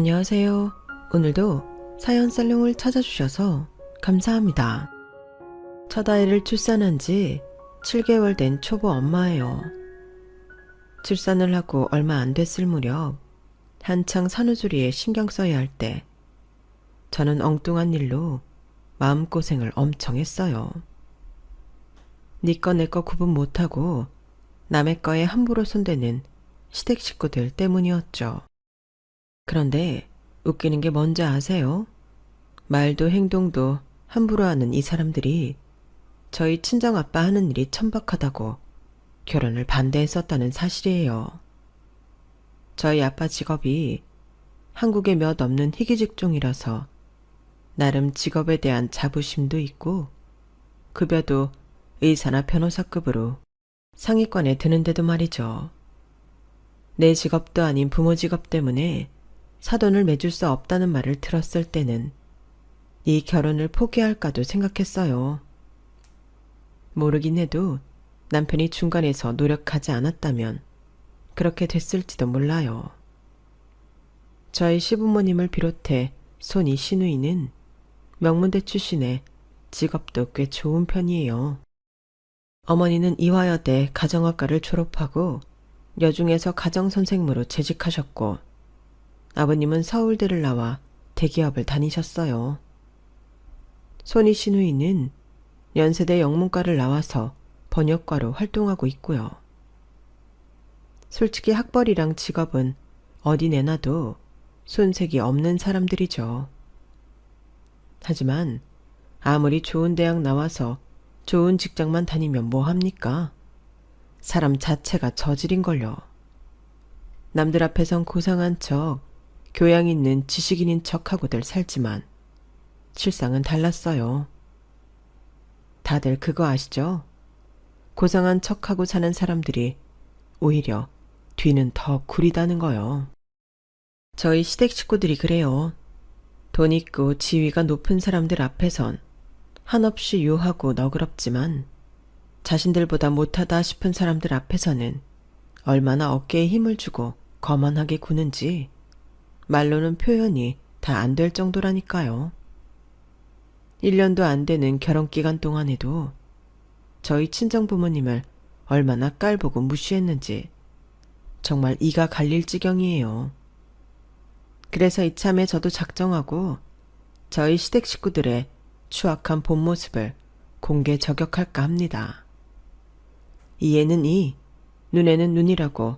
안녕하세요. 오늘도 사연 살롱을 찾아주셔서 감사합니다. 첫 아이를 출산한 지 7개월 된 초보 엄마예요. 출산을 하고 얼마 안 됐을 무렵 한창 산후조리에 신경 써야 할 때 저는 엉뚱한 일로 마음고생을 엄청 했어요. 네 거 내 거 구분 못하고 남의 거에 함부로 손대는 시댁 식구들 때문이었죠. 그런데 웃기는 게 뭔지 아세요? 말도 행동도 함부로 하는 이 사람들이 저희 친정아빠 하는 일이 천박하다고 결혼을 반대했었다는 사실이에요. 저희 아빠 직업이 한국에 몇 없는 희귀 직종이라서 나름 직업에 대한 자부심도 있고 급여도 의사나 변호사급으로 상위권에 드는데도 말이죠. 내 직업도 아닌 부모 직업 때문에 사돈을 맺을 수 없다는 말을 들었을 때는 이 결혼을 포기할까도 생각했어요. 모르긴 해도 남편이 중간에서 노력하지 않았다면 그렇게 됐을지도 몰라요. 저희 시부모님을 비롯해 손이 시누이는 명문대 출신에 직업도 꽤 좋은 편이에요. 어머니는 이화여대 가정학과를 졸업하고 여중에서 가정선생으로 재직하셨고 아버님은 서울대를 나와 대기업을 다니셨어요. 손이 시누이는 연세대 영문과를 나와서 번역과로 활동하고 있고요. 솔직히 학벌이랑 직업은 어디 내놔도 손색이 없는 사람들이죠. 하지만 아무리 좋은 대학 나와서 좋은 직장만 다니면 뭐합니까? 사람 자체가 저질인걸요. 남들 앞에선 고상한 척, 교양 있는 지식인인 척하고들 살지만 실상은 달랐어요. 다들 그거 아시죠? 고상한 척하고 사는 사람들이 오히려 뒤는 더 구리다는 거요. 저희 시댁 식구들이 그래요. 돈 있고 지위가 높은 사람들 앞에선 한없이 유하고 너그럽지만 자신들보다 못하다 싶은 사람들 앞에서는 얼마나 어깨에 힘을 주고 거만하게 구는지 말로는 표현이 다 안 될 정도라니까요. 1년도 안 되는 결혼 기간 동안에도 저희 친정부모님을 얼마나 깔보고 무시했는지 정말 이가 갈릴 지경이에요. 그래서 이참에 저도 작정하고 저희 시댁 식구들의 추악한 본 모습을 공개 저격할까 합니다. 이에는 이, 눈에는 눈이라고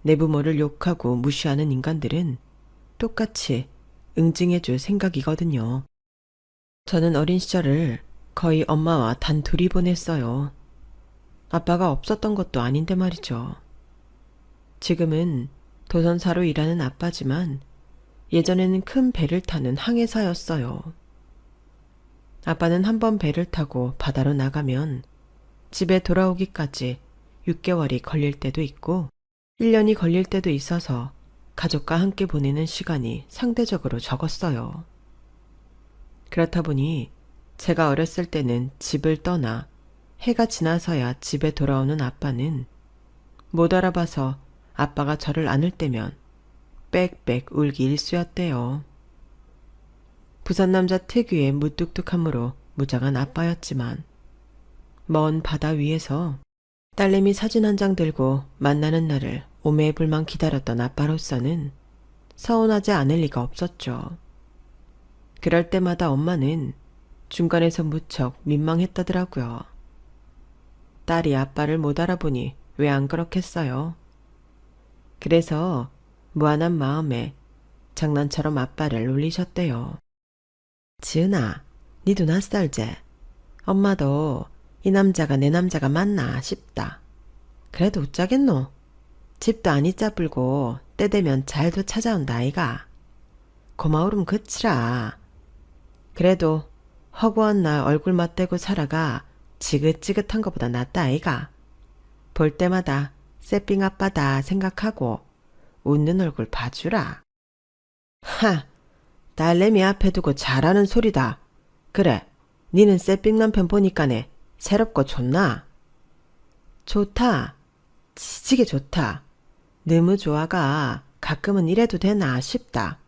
내 부모를 욕하고 무시하는 인간들은 똑같이 응징해줄 생각이거든요. 저는 어린 시절을 거의 엄마와 단 둘이 보냈어요. 아빠가 없었던 것도 아닌데 말이죠. 지금은 도선사로 일하는 아빠지만 예전에는 큰 배를 타는 항해사였어요. 아빠는 한 번 배를 타고 바다로 나가면 집에 돌아오기까지 6개월이 걸릴 때도 있고 1년이 걸릴 때도 있어서 가족과 함께 보내는 시간이 상대적으로 적었어요. 그렇다 보니 제가 어렸을 때는 집을 떠나 해가 지나서야 집에 돌아오는 아빠는 못 알아봐서 아빠가 저를 안을 때면 빽빽 울기 일쑤였대요. 부산 남자 특유의 무뚝뚝함으로 무장한 아빠였지만 먼 바다 위에서 딸내미 사진 한 장 들고 만나는 날을 오매불망 기다렸던 아빠로서는 서운하지 않을 리가 없었죠. 그럴 때마다 엄마는 중간에서 무척 민망했다더라고요. 딸이 아빠를 못 알아보니 왜 안 그렇겠어요? 그래서 무한한 마음에 장난처럼 아빠를 놀리셨대요. 지은아, 니도 낯설제. 엄마도 이 남자가 내 남자가 맞나 싶다. 그래도 어쩌겠노? 집도 안 잊자불고 때 되면 잘도 찾아온다 아이가. 고마우름 그치라. 그래도 허구한 날 얼굴 맞대고 살아가 지긋지긋한 것보다 낫다 아이가. 볼 때마다 새삥 아빠다 생각하고 웃는 얼굴 봐주라. 하, 딸내미 앞에 두고 잘하는 소리다. 그래, 니는 새삥 남편 보니까네 새롭고 좋나? 좋다. 지지게 좋다. 너무 좋아가 가끔은 이래도 되나 싶다.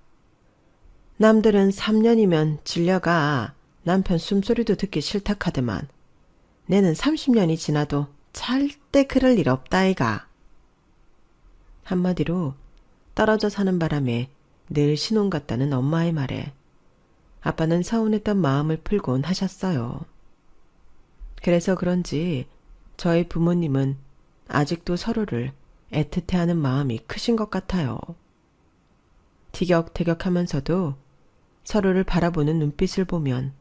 남들은 3년이면 질려가 남편 숨소리도 듣기 싫다 카드만 내는 30년이 지나도 절대 그럴 일 없다 아이가. 한마디로 떨어져 사는 바람에 늘 신혼 같다는 엄마의 말에 아빠는 서운했던 마음을 풀곤 하셨어요. 그래서 그런지 저희 부모님은 아직도 서로를 애틋해하는 마음이 크신 것 같아요. 티격태격하면서도 서로를 바라보는 눈빛을 보면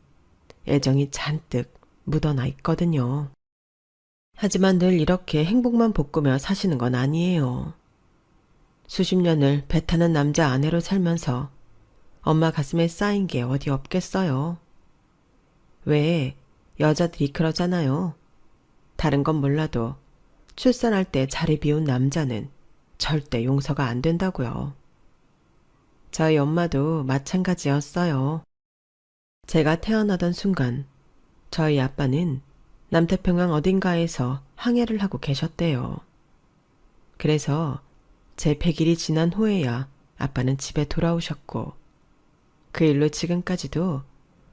애정이 잔뜩 묻어나 있거든요. 하지만 늘 이렇게 행복만 볶으며 사시는 건 아니에요. 수십 년을 배 타는 남자 아내로 살면서 엄마 가슴에 쌓인 게 어디 없겠어요. 왜 여자들이 그러잖아요. 다른 건 몰라도 출산할 때 자리 비운 남자는 절대 용서가 안 된다고요. 저희 엄마도 마찬가지였어요. 제가 태어나던 순간 저희 아빠는 남태평양 어딘가에서 항해를 하고 계셨대요. 그래서 제 100일이 지난 후에야 아빠는 집에 돌아오셨고 그 일로 지금까지도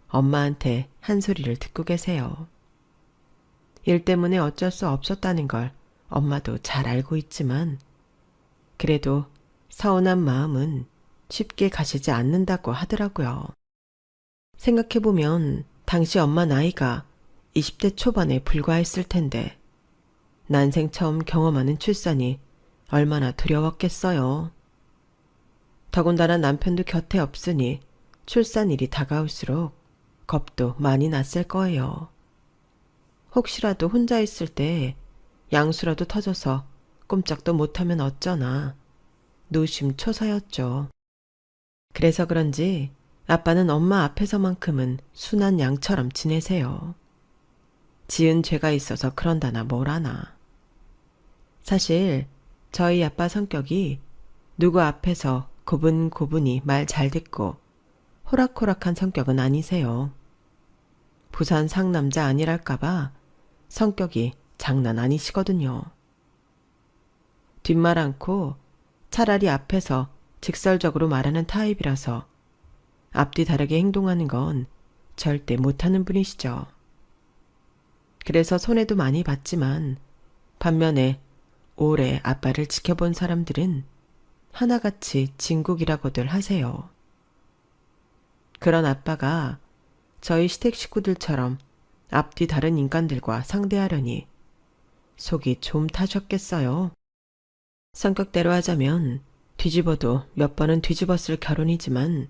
엄마한테 한 소리를 듣고 계세요. 일 때문에 어쩔 수 없었다는 걸 엄마도 잘 알고 있지만 그래도 서운한 마음은 쉽게 가시지 않는다고 하더라고요. 생각해보면 당시 엄마 나이가 20대 초반에 불과했을 텐데 난생 처음 경험하는 출산이 얼마나 두려웠겠어요. 더군다나 남편도 곁에 없으니 출산일이 다가올수록 겁도 많이 났을 거예요. 혹시라도 혼자 있을 때 양수라도 터져서 꼼짝도 못하면 어쩌나 노심초사였죠. 그래서 그런지 아빠는 엄마 앞에서만큼은 순한 양처럼 지내세요. 지은 죄가 있어서 그런다나 뭐라나. 사실 저희 아빠 성격이 누구 앞에서 고분고분히 말 잘 듣고 호락호락한 성격은 아니세요. 부산 상남자 아니랄까봐 성격이 장난 아니시거든요. 뒷말 않고 차라리 앞에서 직설적으로 말하는 타입이라서 앞뒤 다르게 행동하는 건 절대 못하는 분이시죠. 그래서 손해도 많이 봤지만 반면에 오래 아빠를 지켜본 사람들은 하나같이 진국이라고들 하세요. 그런 아빠가 저희 시댁 식구들처럼 앞뒤 다른 인간들과 상대하려니 속이 좀 타셨겠어요. 성격대로 하자면 뒤집어도 몇 번은 뒤집었을 결혼이지만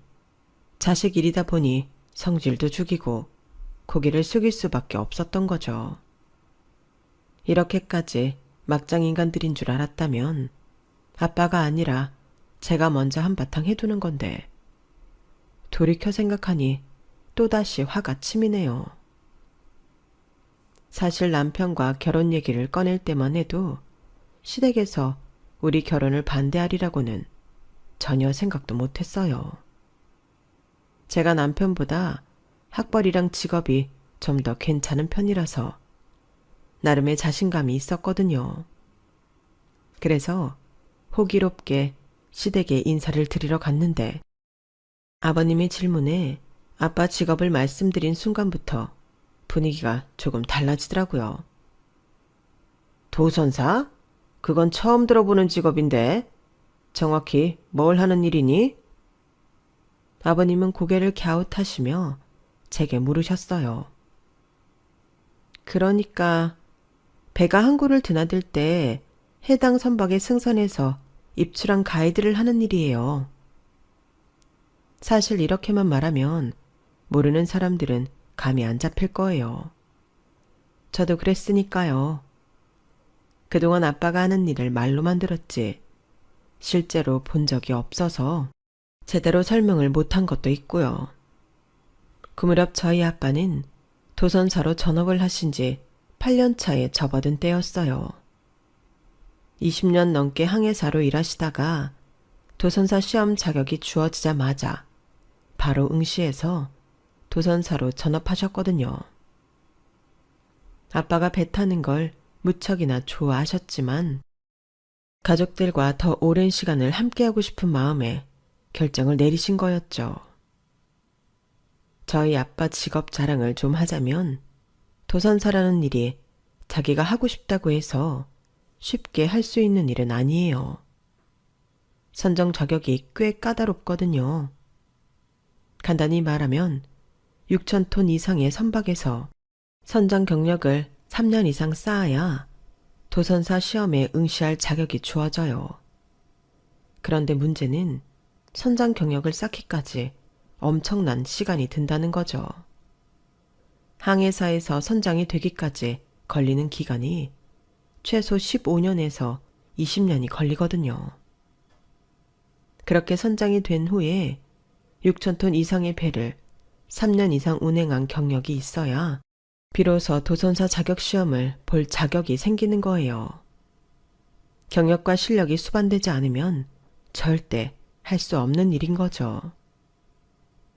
자식 일이다 보니 성질도 죽이고 고개를 숙일 수밖에 없었던 거죠. 이렇게까지 막장 인간들인 줄 알았다면 아빠가 아니라 제가 먼저 한바탕 해두는 건데 돌이켜 생각하니 또다시 화가 치미네요. 사실 남편과 결혼 얘기를 꺼낼 때만 해도 시댁에서 우리 결혼을 반대하리라고는 전혀 생각도 못했어요. 제가 남편보다 학벌이랑 직업이 좀 더 괜찮은 편이라서 나름의 자신감이 있었거든요. 그래서 호기롭게 시댁에 인사를 드리러 갔는데 아버님의 질문에 아빠 직업을 말씀드린 순간부터 분위기가 조금 달라지더라고요. 도선사? 그건 처음 들어보는 직업인데 정확히 뭘 하는 일이니? 아버님은 고개를 갸웃하시며 제게 물으셨어요. 그러니까 배가 항구를 드나들 때 해당 선박의 승선에서 입출항 가이드를 하는 일이에요. 사실 이렇게만 말하면 모르는 사람들은 감이 안 잡힐 거예요. 저도 그랬으니까요. 그동안 아빠가 하는 일을 말로만 들었지 실제로 본 적이 없어서 제대로 설명을 못한 것도 있고요. 그 무렵 저희 아빠는 도선사로 전업을 하신 지 8년 차에 접어든 때였어요. 20년 넘게 항해사로 일하시다가 도선사 시험 자격이 주어지자마자 바로 응시해서 도선사로 전업하셨거든요. 아빠가 배 타는 걸 무척이나 좋아하셨지만 가족들과 더 오랜 시간을 함께하고 싶은 마음에 결정을 내리신 거였죠. 저희 아빠 직업 자랑을 좀 하자면 도선사라는 일이 자기가 하고 싶다고 해서 쉽게 할 수 있는 일은 아니에요. 선정 자격이 꽤 까다롭거든요. 간단히 말하면 6,000톤 이상의 선박에서 선장 경력을 3년 이상 쌓아야 도선사 시험에 응시할 자격이 주어져요. 그런데 문제는 선장 경력을 쌓기까지 엄청난 시간이 든다는 거죠. 항해사에서 선장이 되기까지 걸리는 기간이 최소 15년에서 20년이 걸리거든요. 그렇게 선장이 된 후에 6,000톤 이상의 배를 3년 이상 운행한 경력이 있어야 비로소 도선사 자격 시험을 볼 자격이 생기는 거예요. 경력과 실력이 수반되지 않으면 절대 할 수 없는 일인 거죠.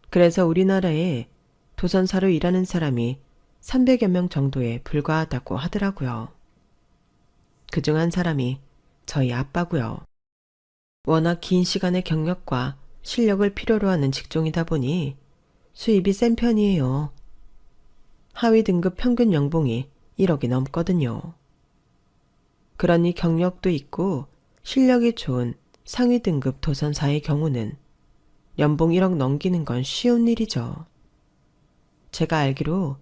그래서 우리나라에 도선사로 일하는 사람이 300여 명 정도에 불과하다고 하더라고요. 그중 한 사람이 저희 아빠고요. 워낙 긴 시간의 경력과 실력을 필요로 하는 직종이다 보니 수입이 센 편이에요. 하위 등급 평균 연봉이 1억이 넘거든요. 그러니 경력도 있고 실력이 좋은 상위 등급 도선사의 경우는 연봉 1억 넘기는 건 쉬운 일이죠. 제가 알기로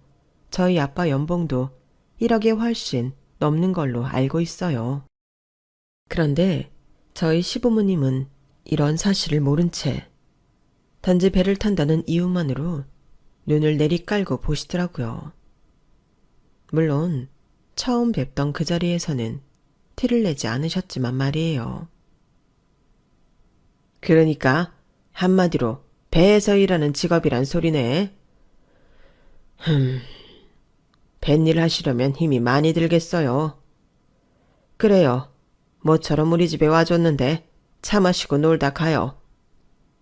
저희 아빠 연봉도 1억에 훨씬 넘는 걸로 알고 있어요. 그런데 저희 시부모님은 이런 사실을 모른 채 단지 배를 탄다는 이유만으로 눈을 내리깔고 보시더라고요. 물론 처음 뵙던 그 자리에서는 티를 내지 않으셨지만 말이에요. 그러니까 한마디로 배에서 일하는 직업이란 소리네. 뱃일 하시려면 힘이 많이 들겠어요. 그래요. 모처럼 우리 집에 와줬는데 차 마시고 놀다 가요.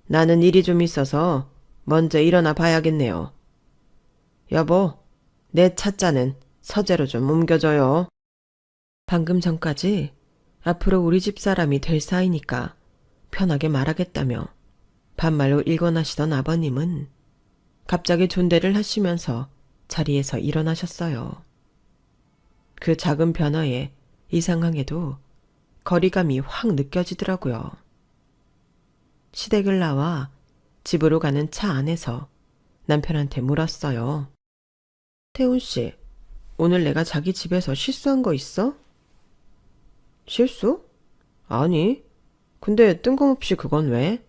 나는 일이 좀 있어서 먼저 일어나 봐야겠네요. 여보, 내 찻잔은 서재로 좀 옮겨줘요. 방금 전까지 앞으로 우리 집 사람이 될 사이니까 편하게 말하겠다며 반말로 일권하시던 아버님은 갑자기 존대를 하시면서 자리에서 일어나셨어요. 그 작은 변화에 이상하게도 거리감이 확 느껴지더라고요. 시댁을 나와 집으로 가는 차 안에서 남편한테 물었어요. 태훈 씨, 오늘 내가 자기 집에서 실수한 거 있어? 실수? 아니, 근데 뜬금없이 그건 왜?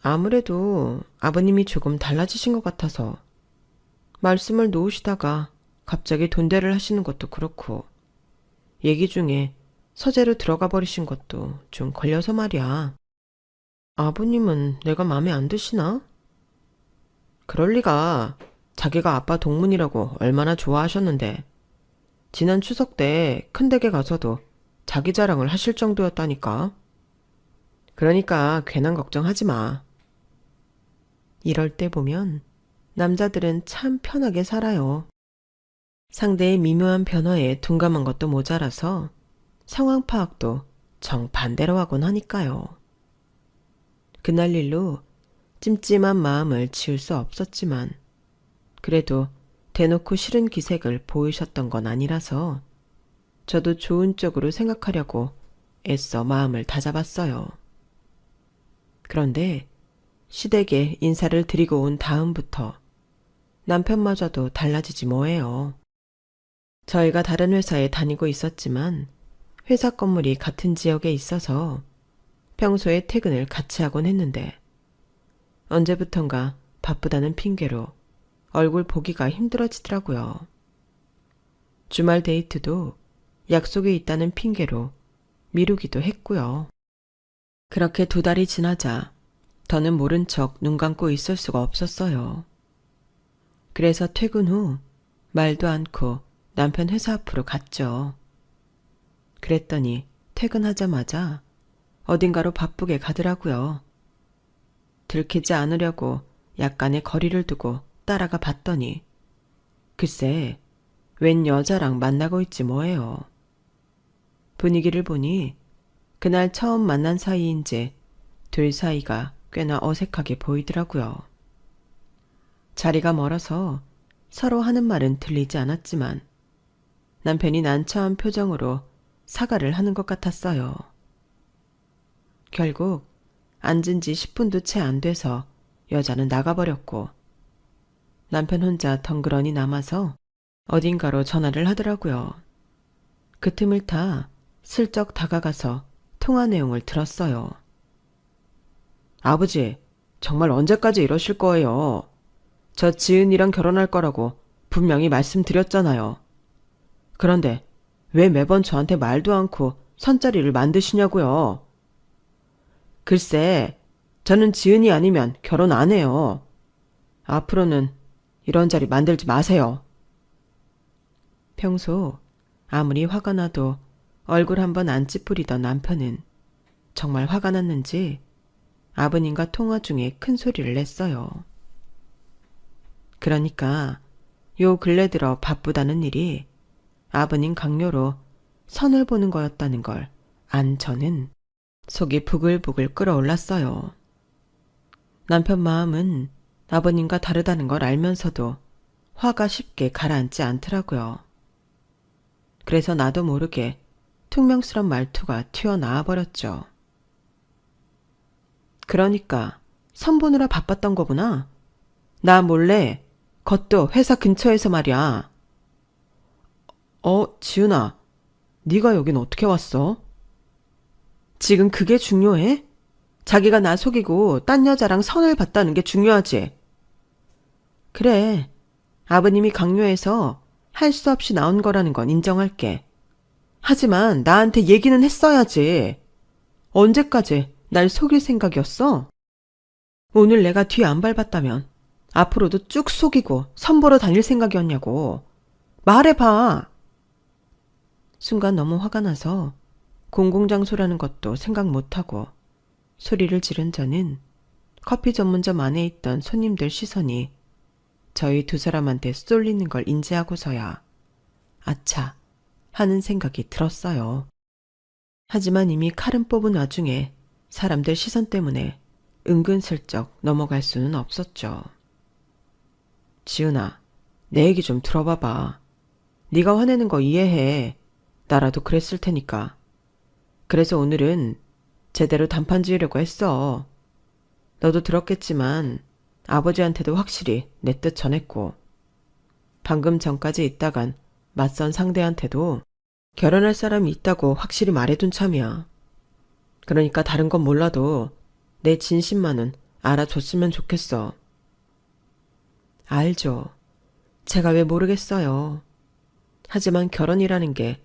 아무래도 아버님이 조금 달라지신 것 같아서 말씀을 놓으시다가 갑자기 돈대를 하시는 것도 그렇고 얘기 중에 서재로 들어가 버리신 것도 좀 걸려서 말이야. 아버님은 내가 마음에 안 드시나? 그럴 리가. 자기가 아빠 동문이라고 얼마나 좋아하셨는데 지난 추석 때 큰 댁에 가서도 자기 자랑을 하실 정도였다니까. 그러니까 괜한 걱정하지 마. 이럴 때 보면 남자들은 참 편하게 살아요. 상대의 미묘한 변화에 둔감한 것도 모자라서 상황 파악도 정반대로 하곤 하니까요. 그날 일로 찜찜한 마음을 지울 수 없었지만 그래도 대놓고 싫은 기색을 보이셨던 건 아니라서 저도 좋은 쪽으로 생각하려고 애써 마음을 다잡았어요. 그런데 시댁에 인사를 드리고 온 다음부터 남편마저도 달라지지 뭐예요. 저희가 다른 회사에 다니고 있었지만 회사 건물이 같은 지역에 있어서 평소에 퇴근을 같이 하곤 했는데 언제부턴가 바쁘다는 핑계로 얼굴 보기가 힘들어지더라고요. 주말 데이트도 약속이 있다는 핑계로 미루기도 했고요. 그렇게 2달이 지나자 더는 모른 척 눈 감고 있을 수가 없었어요. 그래서 퇴근 후 말도 않고 남편 회사 앞으로 갔죠. 그랬더니 퇴근하자마자 어딘가로 바쁘게 가더라고요. 들키지 않으려고 약간의 거리를 두고 따라가 봤더니 글쎄 웬 여자랑 만나고 있지 뭐예요. 분위기를 보니 그날 처음 만난 사이인지 둘 사이가 꽤나 어색하게 보이더라고요. 자리가 멀어서 서로 하는 말은 들리지 않았지만 남편이 난처한 표정으로 사과를 하는 것 같았어요. 결국 앉은 지 10분도 채 안 돼서 여자는 나가버렸고 남편 혼자 덩그러니 남아서 어딘가로 전화를 하더라고요. 그 틈을 타 슬쩍 다가가서 통화 내용을 들었어요. 아버지, 정말 언제까지 이러실 거예요? 저 지은이랑 결혼할 거라고 분명히 말씀드렸잖아요. 그런데 왜 매번 저한테 말도 않고 선자리를 만드시냐고요? 글쎄, 저는 지은이 아니면 결혼 안 해요. 앞으로는 이런 자리 만들지 마세요. 평소 아무리 화가 나도 얼굴 한번 안 찌푸리던 남편은 정말 화가 났는지 아버님과 통화 중에 큰 소리를 냈어요. 그러니까 요 근래 들어 바쁘다는 일이 아버님 강요로 선을 보는 거였다는 걸 안 저는 속이 부글부글 끓어올랐어요. 남편 마음은 아버님과 다르다는 걸 알면서도 화가 쉽게 가라앉지 않더라고요. 그래서 나도 모르게 퉁명스런 말투가 튀어나와 버렸죠. 그러니까 선보느라 바빴던 거구나. 나 몰래 그것도 회사 근처에서 말이야. 지은아, 네가 여긴 어떻게 왔어? 지금 그게 중요해? 자기가 나 속이고 딴 여자랑 선을 봤다는 게 중요하지. 그래, 아버님이 강요해서 할 수 없이 나온 거라는 건 인정할게. 하지만 나한테 얘기는 했어야지. 언제까지 날 속일 생각이었어? 오늘 내가 뒤 안 밟았다면 앞으로도 쭉 속이고 선보러 다닐 생각이었냐고. 말해봐. 순간 너무 화가 나서 공공장소라는 것도 생각 못하고 소리를 지른 저는 커피 전문점 안에 있던 손님들 시선이 저희 두 사람한테 쏠리는 걸 인지하고서야 아차 하는 생각이 들었어요. 하지만 이미 칼은 뽑은 와중에 사람들 시선 때문에 은근슬쩍 넘어갈 수는 없었죠. 지은아, 내 얘기 좀 들어봐봐. 네가 화내는 거 이해해. 나라도 그랬을 테니까. 그래서 오늘은 제대로 단판 지으려고 했어. 너도 들었겠지만 아버지한테도 확실히 내 뜻 전했고 방금 전까지 있다간 맞선 상대한테도 결혼할 사람이 있다고 확실히 말해둔 참이야. 그러니까 다른 건 몰라도 내 진심만은 알아줬으면 좋겠어. 알죠. 제가 왜 모르겠어요. 하지만 결혼이라는 게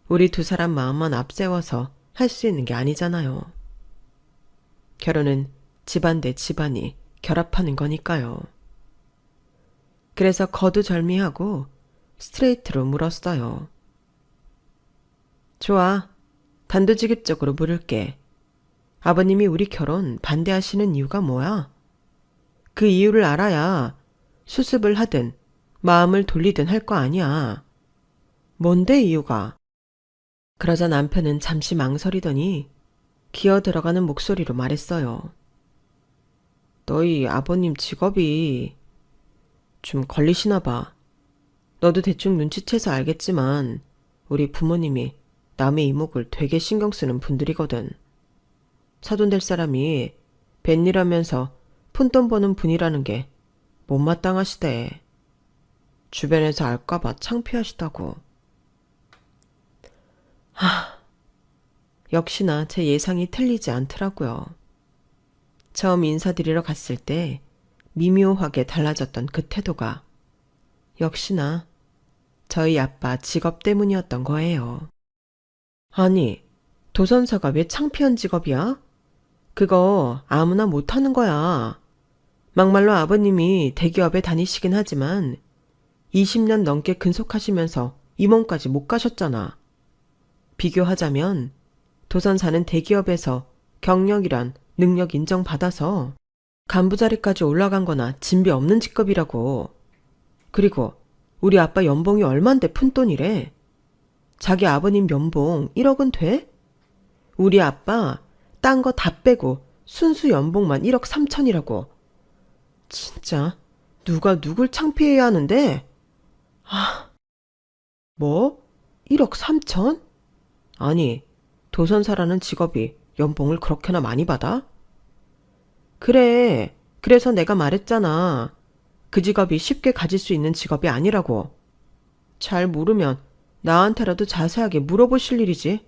우리 두 사람 마음만 앞세워서 할 수 있는 게 아니잖아요. 결혼은 집안 대 집안이 결합하는 거니까요. 그래서 거두절미하고 스트레이트로 물었어요. 좋아. 단도직입적으로 물을게. 아버님이 우리 결혼 반대하시는 이유가 뭐야? 그 이유를 알아야 수습을 하든 마음을 돌리든 할 거 아니야. 뭔데 이유가? 그러자 남편은 잠시 망설이더니 기어 들어가는 목소리로 말했어요. 너희 아버님 직업이 좀 걸리시나 봐. 너도 대충 눈치채서 알겠지만 우리 부모님이 남의 이목을 되게 신경 쓰는 분들이거든. 사돈 될 사람이 뱃일하면서 푼돈 버는 분이라는 게 못마땅하시대. 주변에서 알까봐 창피하시다고. 역시나 제 예상이 틀리지 않더라고요. 처음 인사드리러 갔을 때 미묘하게 달라졌던 그 태도가 역시나 저희 아빠 직업 때문이었던 거예요. 아니, 도선사가 왜 창피한 직업이야? 그거 아무나 못하는 거야. 막말로 아버님이 대기업에 다니시긴 하지만 20년 넘게 근속하시면서 임원까지 못 가셨잖아. 비교하자면 도선사는 대기업에서 경력이란 능력 인정받아서 간부 자리까지 올라간 거나 진배 없는 직업이라고. 그리고 우리 아빠 연봉이 얼만데 푼돈이래. 자기 아버님 연봉 1억은 돼? 우리 아빠 딴 거 다 빼고 순수 연봉만 1억 3천이라고. 진짜 누가 누굴 창피해야 하는데? 뭐? 1억 3천? 아니, 도선사라는 직업이 연봉을 그렇게나 많이 받아? 그래, 그래서 내가 말했잖아. 그 직업이 쉽게 가질 수 있는 직업이 아니라고. 잘 모르면 나한테라도 자세하게 물어보실 일이지.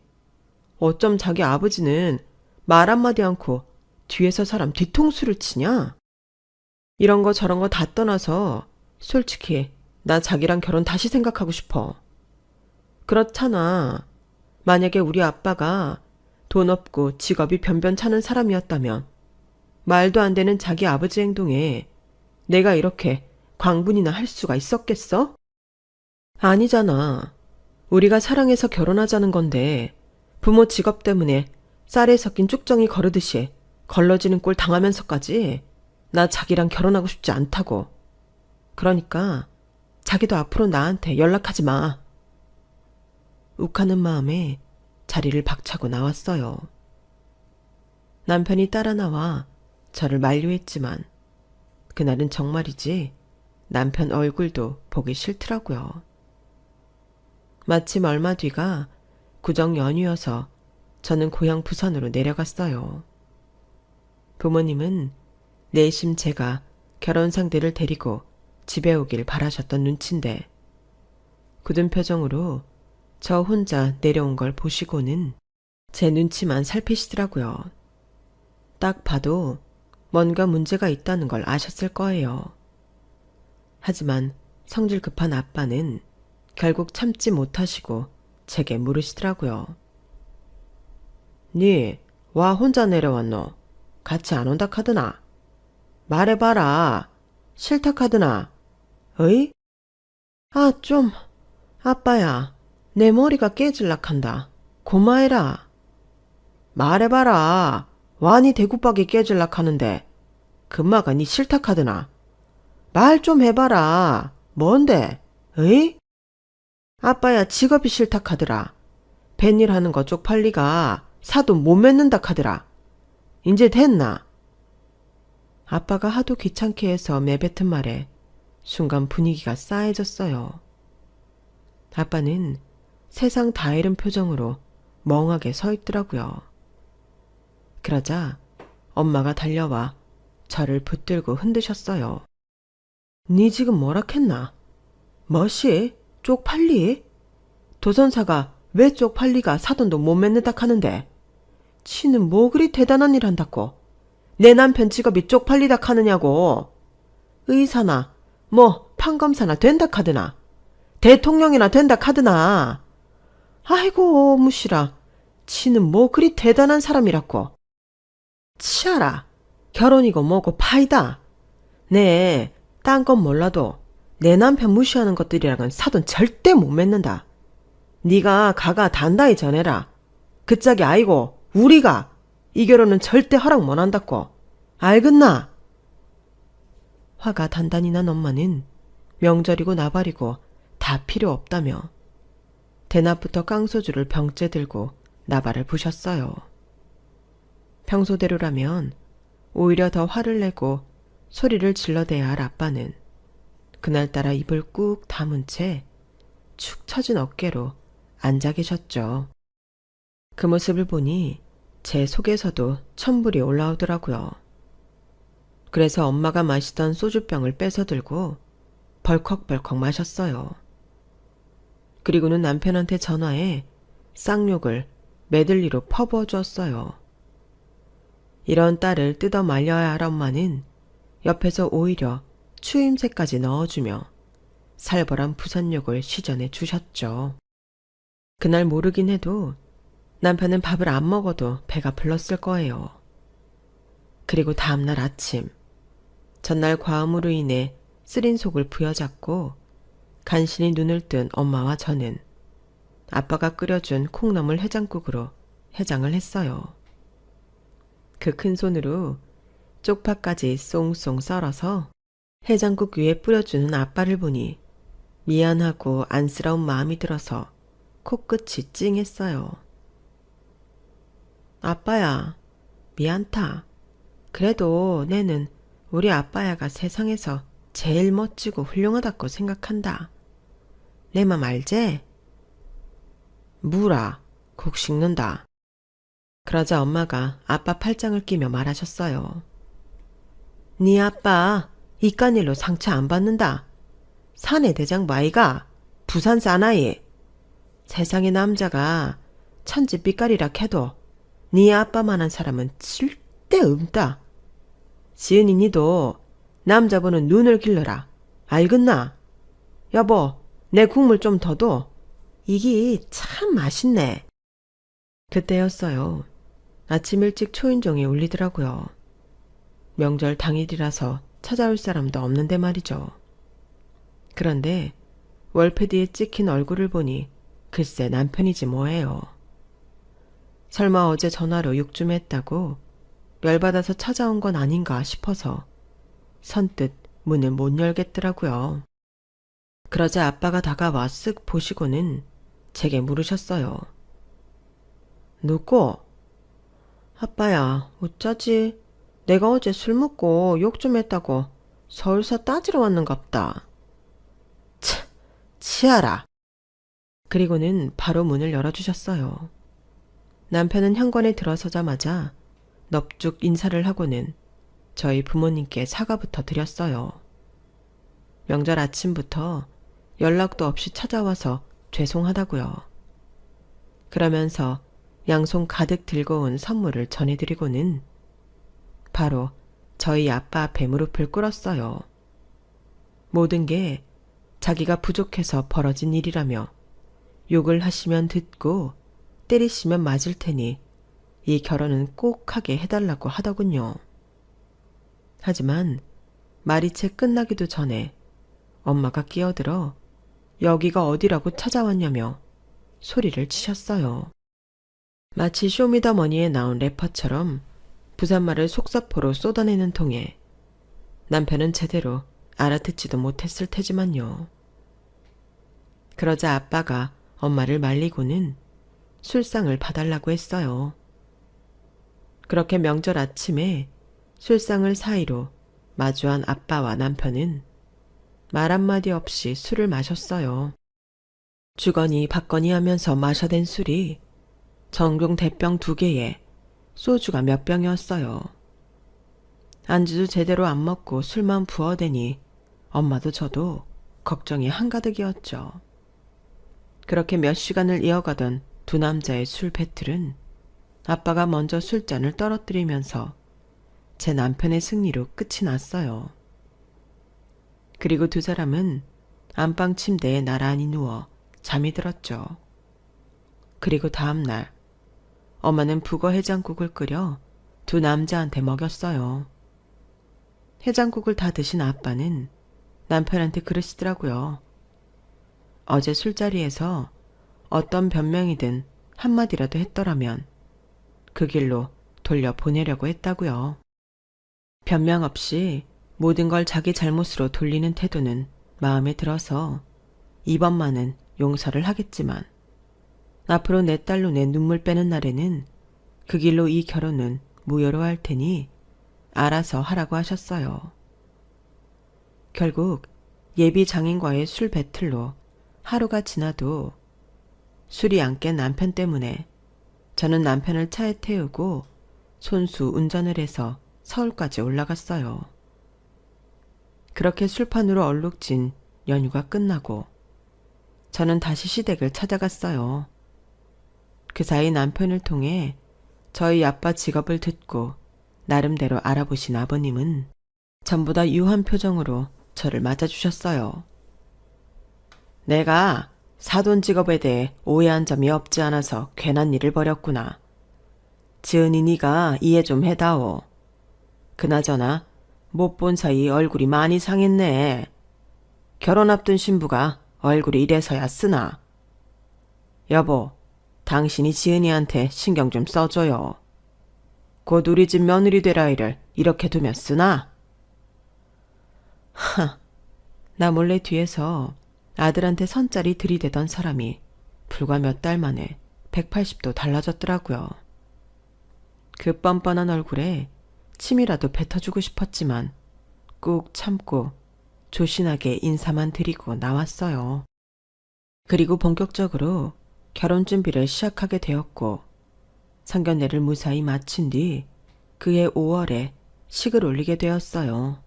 어쩜 자기 아버지는 말 한마디 않고 뒤에서 사람 뒤통수를 치냐? 이런 거 저런 거 다 떠나서 솔직히 나 자기랑 결혼 다시 생각하고 싶어. 그렇잖아. 만약에 우리 아빠가 돈 없고 직업이 변변찮은 사람이었다면 말도 안 되는 자기 아버지 행동에 내가 이렇게 광분이나 할 수가 있었겠어? 아니잖아. 우리가 사랑해서 결혼하자는 건데 부모 직업 때문에 쌀에 섞인 쭉정이 거르듯이 걸러지는 꼴 당하면서까지 나 자기랑 결혼하고 싶지 않다고. 그러니까 자기도 앞으로 나한테 연락하지 마. 욱하는 마음에 자리를 박차고 나왔어요. 남편이 따라 나와 저를 만류했지만 그날은 정말이지 남편 얼굴도 보기 싫더라고요. 마침 얼마 뒤가 구정 연휴여서 저는 고향 부산으로 내려갔어요. 부모님은 내심 제가 결혼 상대를 데리고 집에 오길 바라셨던 눈치인데 굳은 표정으로 저 혼자 내려온 걸 보시고는 제 눈치만 살피시더라고요. 딱 봐도 뭔가 문제가 있다는 걸 아셨을 거예요. 하지만 성질 급한 아빠는 결국 참지 못하시고 제게 물으시더라고요. 니 와 혼자 내려왔노? 같이 안 온다 카드나? 말해봐라. 싫다 카드나? 어이? 아, 좀. 아빠야, 내 머리가 깨질락 한다. 고마해라. 말해봐라. 와니 대구박이 깨질락 하는데 금마가 니 싫다 카드나? 말 좀 해봐라. 뭔데? 어이? 아빠야, 직업이 싫다 카드라. 뱃일 하는 거 쪽팔리가 사돈 못 맺는다 카드라. 인제 됐나? 아빠가 하도 귀찮게 해서 내뱉은 말에 순간 분위기가 싸해졌어요. 아빠는 세상 다 잃은 표정으로 멍하게 서 있더라고요. 그러자 엄마가 달려와 저를 붙들고 흔드셨어요. 니 지금 뭐라 했나? 뭐시? 쪽팔리? 도선사가 왜 쪽팔리가 사돈도 못 맺는다 하는데? 치는 뭐 그리 대단한 일 한다고? 내 남편 직업이 쪽팔리다 카느냐고. 의사나 뭐 판검사나 된다 카드나. 대통령이나 된다 카드나. 아이고 무시라. 치는 뭐 그리 대단한 사람이라고. 치아라. 결혼이고 뭐고 파이다. 네, 딴 건 몰라도 내 남편 무시하는 것들이랑은 사돈 절대 못 맺는다. 네가 가가 단단히 전해라. 그 짝이 아이고 우리가 이 결혼은 절대 허락 못한다고. 알겠나? 화가 단단히 난 엄마는 명절이고 나발이고 다 필요 없다며 대낮부터 깡소주를 병째 들고 나발을 부셨어요. 평소대로라면 오히려 더 화를 내고 소리를 질러대야 할 아빠는 그날따라 입을 꾹 다문 채 축 처진 어깨로 앉아 계셨죠. 그 모습을 보니 제 속에서도 천불이 올라오더라고요. 그래서 엄마가 마시던 소주병을 뺏어 들고 벌컥벌컥 마셨어요. 그리고는 남편한테 전화해 쌍욕을 메들리로 퍼부어 주었어요. 이런 딸을 뜯어 말려야 할 엄마는 옆에서 오히려 추임새까지 넣어주며 살벌한 부산욕을 시전해 주셨죠. 그날 모르긴 해도 남편은 밥을 안 먹어도 배가 불렀을 거예요. 그리고 다음날 아침, 전날 과음으로 인해 쓰린 속을 부여잡고 간신히 눈을 뜬 엄마와 저는 아빠가 끓여준 콩나물 해장국으로 해장을 했어요. 그 큰 손으로 쪽파까지 쏭쏭 썰어서 해장국 위에 뿌려주는 아빠를 보니 미안하고 안쓰러운 마음이 들어서 코끝이 찡했어요. 아빠야, 미안타. 그래도 내는 우리 아빠야가 세상에서 제일 멋지고 훌륭하다고 생각한다. 내 맘 알제? 무라, 곡 식는다. 그러자 엄마가 아빠 팔짱을 끼며 말하셨어요. 네 아빠 이깟 일로 상처 안 받는다. 사내 대장부 아이가 부산 사나이. 세상의 남자가 천지 삐까리라 해도 네 아빠만한 사람은 절대 없다. 지은이 니도 남자 보는 눈을 길러라. 알겠나? 여보, 내 국물 좀 더 둬. 이게 참 맛있네. 그때였어요. 아침 일찍 초인종이 울리더라고요. 명절 당일이라서 찾아올 사람도 없는데 말이죠. 그런데 월패디에 찍힌 얼굴을 보니 글쎄 남편이지 뭐예요. 설마 어제 전화로 욕 좀 했다고 열받아서 찾아온 건 아닌가 싶어서 선뜻 문을 못 열겠더라고요. 그러자 아빠가 다가와 쓱 보시고는 제게 물으셨어요. 누구? 아빠야, 어쩌지? 내가 어제 술 먹고 욕 좀 했다고 서울서 따지러 왔는갑다. 치아라. 그리고는 바로 문을 열어주셨어요. 남편은 현관에 들어서자마자 넙죽 인사를 하고는 저희 부모님께 사과부터 드렸어요. 명절 아침부터 연락도 없이 찾아와서 죄송하다고요. 그러면서 양손 가득 들고 온 선물을 전해드리고는 바로 저희 아빠 앞에 무릎을 꿇었어요. 모든 게 자기가 부족해서 벌어진 일이라며 욕을 하시면 듣고 때리시면 맞을 테니 이 결혼은 꼭 하게 해달라고 하더군요. 하지만 말이 채 끝나기도 전에 엄마가 끼어들어 여기가 어디라고 찾아왔냐며 소리를 치셨어요. 마치 쇼미더머니에 나온 래퍼처럼 부산말을 속사포로 쏟아내는 통에 남편은 제대로 알아듣지도 못했을 테지만요. 그러자 아빠가 엄마를 말리고는 술상을 봐달라고 했어요. 그렇게 명절 아침에 술상을 사이로 마주한 아빠와 남편은 말 한마디 없이 술을 마셨어요. 주거니 받거니 하면서 마셔댄 술이 전공 대병 2개에 소주가 몇 병이었어요. 안주도 제대로 안 먹고 술만 부어대니 엄마도 저도 걱정이 한가득이었죠. 그렇게 몇 시간을 이어가던 두 남자의 술 배틀은 아빠가 먼저 술잔을 떨어뜨리면서 제 남편의 승리로 끝이 났어요. 그리고 두 사람은 안방 침대에 나란히 누워 잠이 들었죠. 그리고 다음날 엄마는 북어 해장국을 끓여 두 남자한테 먹였어요. 해장국을 다 드신 아빠는 남편한테 그러시더라고요. 어제 술자리에서 어떤 변명이든 한마디라도 했더라면 그 길로 돌려보내려고 했다고요. 변명 없이 모든 걸 자기 잘못으로 돌리는 태도는 마음에 들어서 이번만은 용서를 하겠지만 앞으로 내 딸로 내 눈물 빼는 날에는 그 길로 이 결혼은 무효로 할 테니 알아서 하라고 하셨어요. 결국 예비 장인과의 술 배틀로 하루가 지나도 술이 안 깬 남편 때문에 저는 남편을 차에 태우고 손수 운전을 해서 서울까지 올라갔어요. 그렇게 술판으로 얼룩진 연휴가 끝나고 저는 다시 시댁을 찾아갔어요. 그 사이 남편을 통해 저희 아빠 직업을 듣고 나름대로 알아보신 아버님은 전보다 유한 표정으로 저를 맞아주셨어요. 내가 사돈 직업에 대해 오해한 점이 없지 않아서 괜한 일을 벌였구나. 지은이 네가 이해 좀 해다오. 그나저나 못 본 사이 얼굴이 많이 상했네. 결혼 앞둔 신부가 얼굴이 이래서야 쓰나. 여보, 당신이 지은이한테 신경 좀 써줘요. 곧 우리 집 며느리 될 아이를 이렇게 두면 쓰나? 나 몰래 뒤에서 아들한테 선짜리 들이대던 사람이 불과 몇 달 만에 180도 달라졌더라고요. 그 뻔뻔한 얼굴에 침이라도 뱉어주고 싶었지만 꾹 참고 조신하게 인사만 드리고 나왔어요. 그리고 본격적으로 결혼 준비를 시작하게 되었고 상견례를 무사히 마친 뒤 그해 5월에 식을 올리게 되었어요.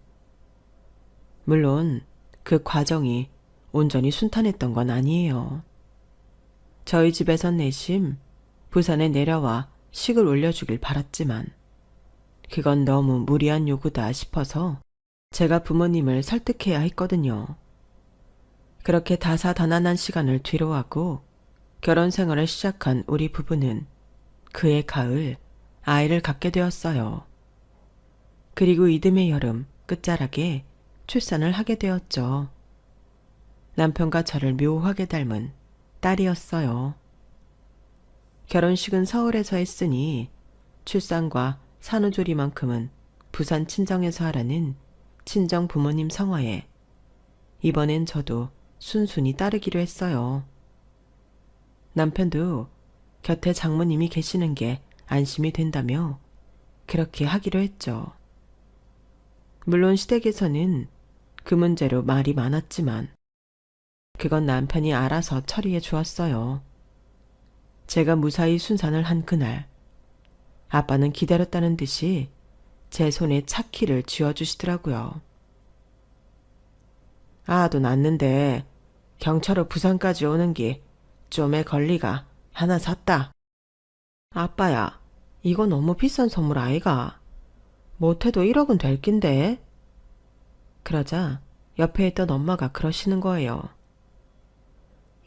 물론 그 과정이 온전히 순탄했던 건 아니에요. 저희 집에선 내심 부산에 내려와 식을 올려주길 바랐지만 그건 너무 무리한 요구다 싶어서 제가 부모님을 설득해야 했거든요. 그렇게 다사다난한 시간을 뒤로하고 결혼 생활을 시작한 우리 부부는 그해 가을 아이를 갖게 되었어요. 그리고 이듬해 여름 끝자락에 출산을 하게 되었죠. 남편과 저를 묘하게 닮은 딸이었어요. 결혼식은 서울에서 했으니 출산과 산후조리만큼은 부산 친정에서 하라는 친정 부모님 성화에 이번엔 저도 순순히 따르기로 했어요. 남편도 곁에 장모님이 계시는 게 안심이 된다며 그렇게 하기로 했죠. 물론 시댁에서는 그 문제로 말이 많았지만 그건 남편이 알아서 처리해 주었어요. 제가 무사히 순산을 한 그날 아빠는 기다렸다는 듯이 제 손에 차키를 쥐어주시더라고요. 아도 낳는데 경차로 부산까지 오는 게 좀의 권리가 하나 샀다. 아빠야, 이거 너무 비싼 선물 아이가? 못해도 1억은 될 낀데? 그러자 옆에 있던 엄마가 그러시는 거예요.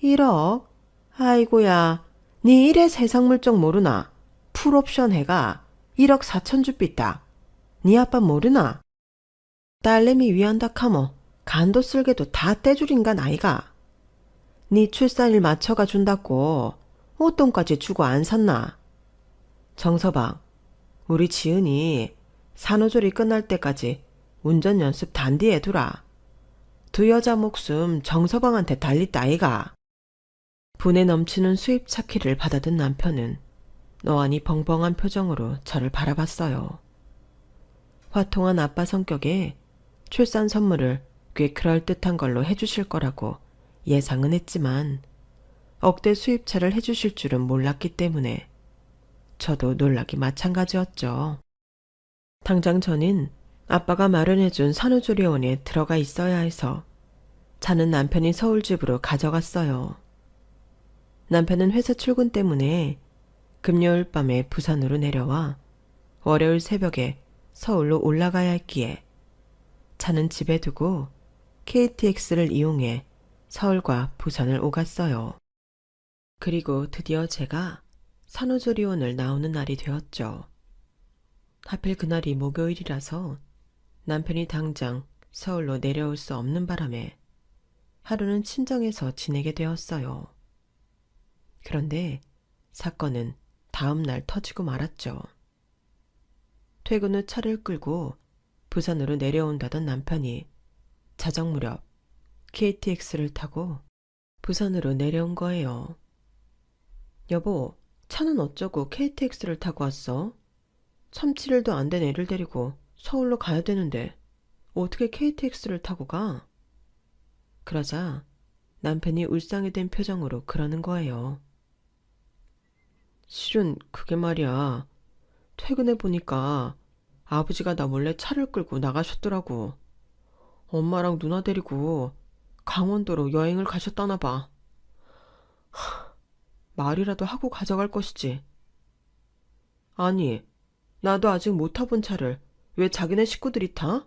1억? 아이고야, 니 이래 세상 물정 모르나? 풀옵션 해가 1억 4천 주삐다. 니 아빠 모르나? 딸내미 위한다 카모 간도 쓸게도 다 떼줄인간 아이가. 니 출산일 맞춰가 준다고 옷돈까지 주고 안 샀나? 정서방, 우리 지은이 산후조리 끝날 때까지 운전 연습 단디해 두라. 두 여자 목숨 정서방한테 달리다 아이가. 분에 넘치는 수입 차키를 받아든 남편은 어안이 벙벙한 표정으로 저를 바라봤어요. 화통한 아빠 성격에 출산 선물을 꽤 그럴듯한 걸로 해주실 거라고 예상은 했지만 억대 수입차를 해주실 줄은 몰랐기 때문에 저도 놀라기 마찬가지였죠. 당장 저는 아빠가 마련해준 산후조리원에 들어가 있어야 해서 차는 남편이 서울집으로 가져갔어요. 남편은 회사 출근 때문에 금요일 밤에 부산으로 내려와 월요일 새벽에 서울로 올라가야 했기에 차는 집에 두고 KTX를 이용해 서울과 부산을 오갔어요. 그리고 드디어 제가 산후조리원을 나오는 날이 되었죠. 하필 그날이 목요일이라서 남편이 당장 서울로 내려올 수 없는 바람에 하루는 친정에서 지내게 되었어요. 그런데 사건은 다음 날 터지고 말았죠. 퇴근 후 차를 끌고 부산으로 내려온다던 남편이 자정 무렵 KTX를 타고 부산으로 내려온 거예요. 여보, 차는 어쩌고 KTX를 타고 왔어? 3-7일도 안 된 애를 데리고 서울로 가야 되는데 어떻게 KTX를 타고 가? 그러자 남편이 울상이 된 표정으로 그러는 거예요. 실은 그게 말이야. 퇴근해 보니까 아버지가 나 몰래 차를 끌고 나가셨더라고. 엄마랑 누나 데리고 강원도로 여행을 가셨다나 봐. 말이라도 하고 가져갈 것이지. 아니, 나도 아직 못 타본 차를 왜 자기네 식구들이 타?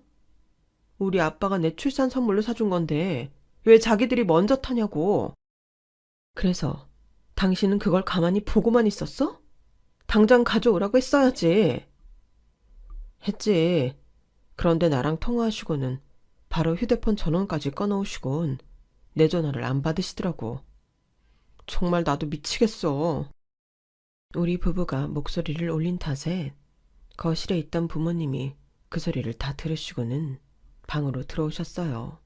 우리 아빠가 내 출산 선물로 사준 건데 왜 자기들이 먼저 타냐고. 그래서 당신은 그걸 가만히 보고만 있었어? 당장 가져오라고 했어야지. 했지. 그런데 나랑 통화하시고는 바로 휴대폰 전원까지 꺼놓으시곤 내 전화를 안 받으시더라고. 정말 나도 미치겠어. 우리 부부가 목소리를 올린 탓에 거실에 있던 부모님이 그 소리를 다 들으시고는 방으로 들어오셨어요.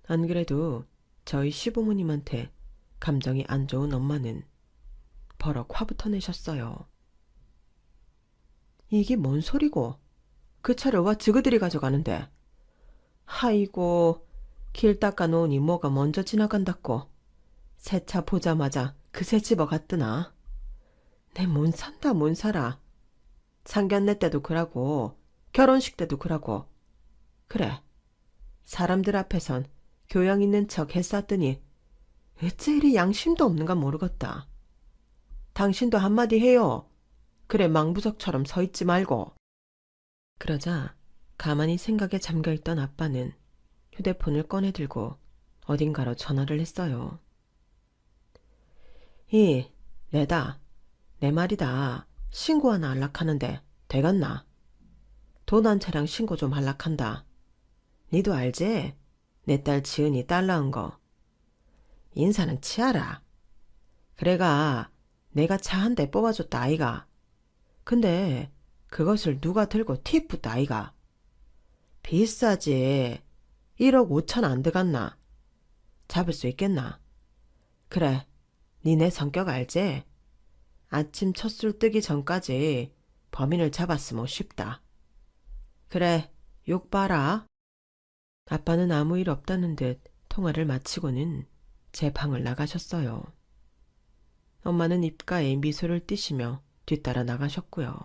안 그래도 저희 시부모님한테 감정이 안 좋은 엄마는 버럭 화부터 내셨어요. 이게 뭔 소리고? 그 차를 와 지그들이 가져가는데. 아이고, 길 닦아놓으니 뭐가 먼저 지나간다고. 새 차 보자마자 그새 집어갔드나. 내 못 산다 못 살아. 상견례 때도 그러고 결혼식 때도 그러고. 그래, 사람들 앞에선 교양 있는 척 했었더니 어째 이리 양심도 없는가 모르겠다. 당신도 한마디 해요. 그래 망부석처럼 서 있지 말고. 그러자 가만히 생각에 잠겨있던 아빠는 휴대폰을 꺼내들고 어딘가로 전화를 했어요. 내다. 내 말이다. 신고 하나 할락하는데 되겠나? 돈 한 차량 신고 좀 할락한다. 니도 알지? 내 딸 지은이 딸 낳은 거. 인사는 치아라. 그래가 내가 차 한 대 뽑아줬다 아이가. 근데 그것을 누가 들고 팁 붙다 아이가. 비싸지. 1억 5천 안 들어갔나? 잡을 수 있겠나? 그래, 니네 성격 알지? 아침 첫술 뜨기 전까지 범인을 잡았으면 쉽다. 그래, 욕 봐라. 아빠는 아무 일 없다는 듯 통화를 마치고는 제 방을 나가셨어요. 엄마는 입가에 미소를 띠시며 뒤따라 나가셨고요.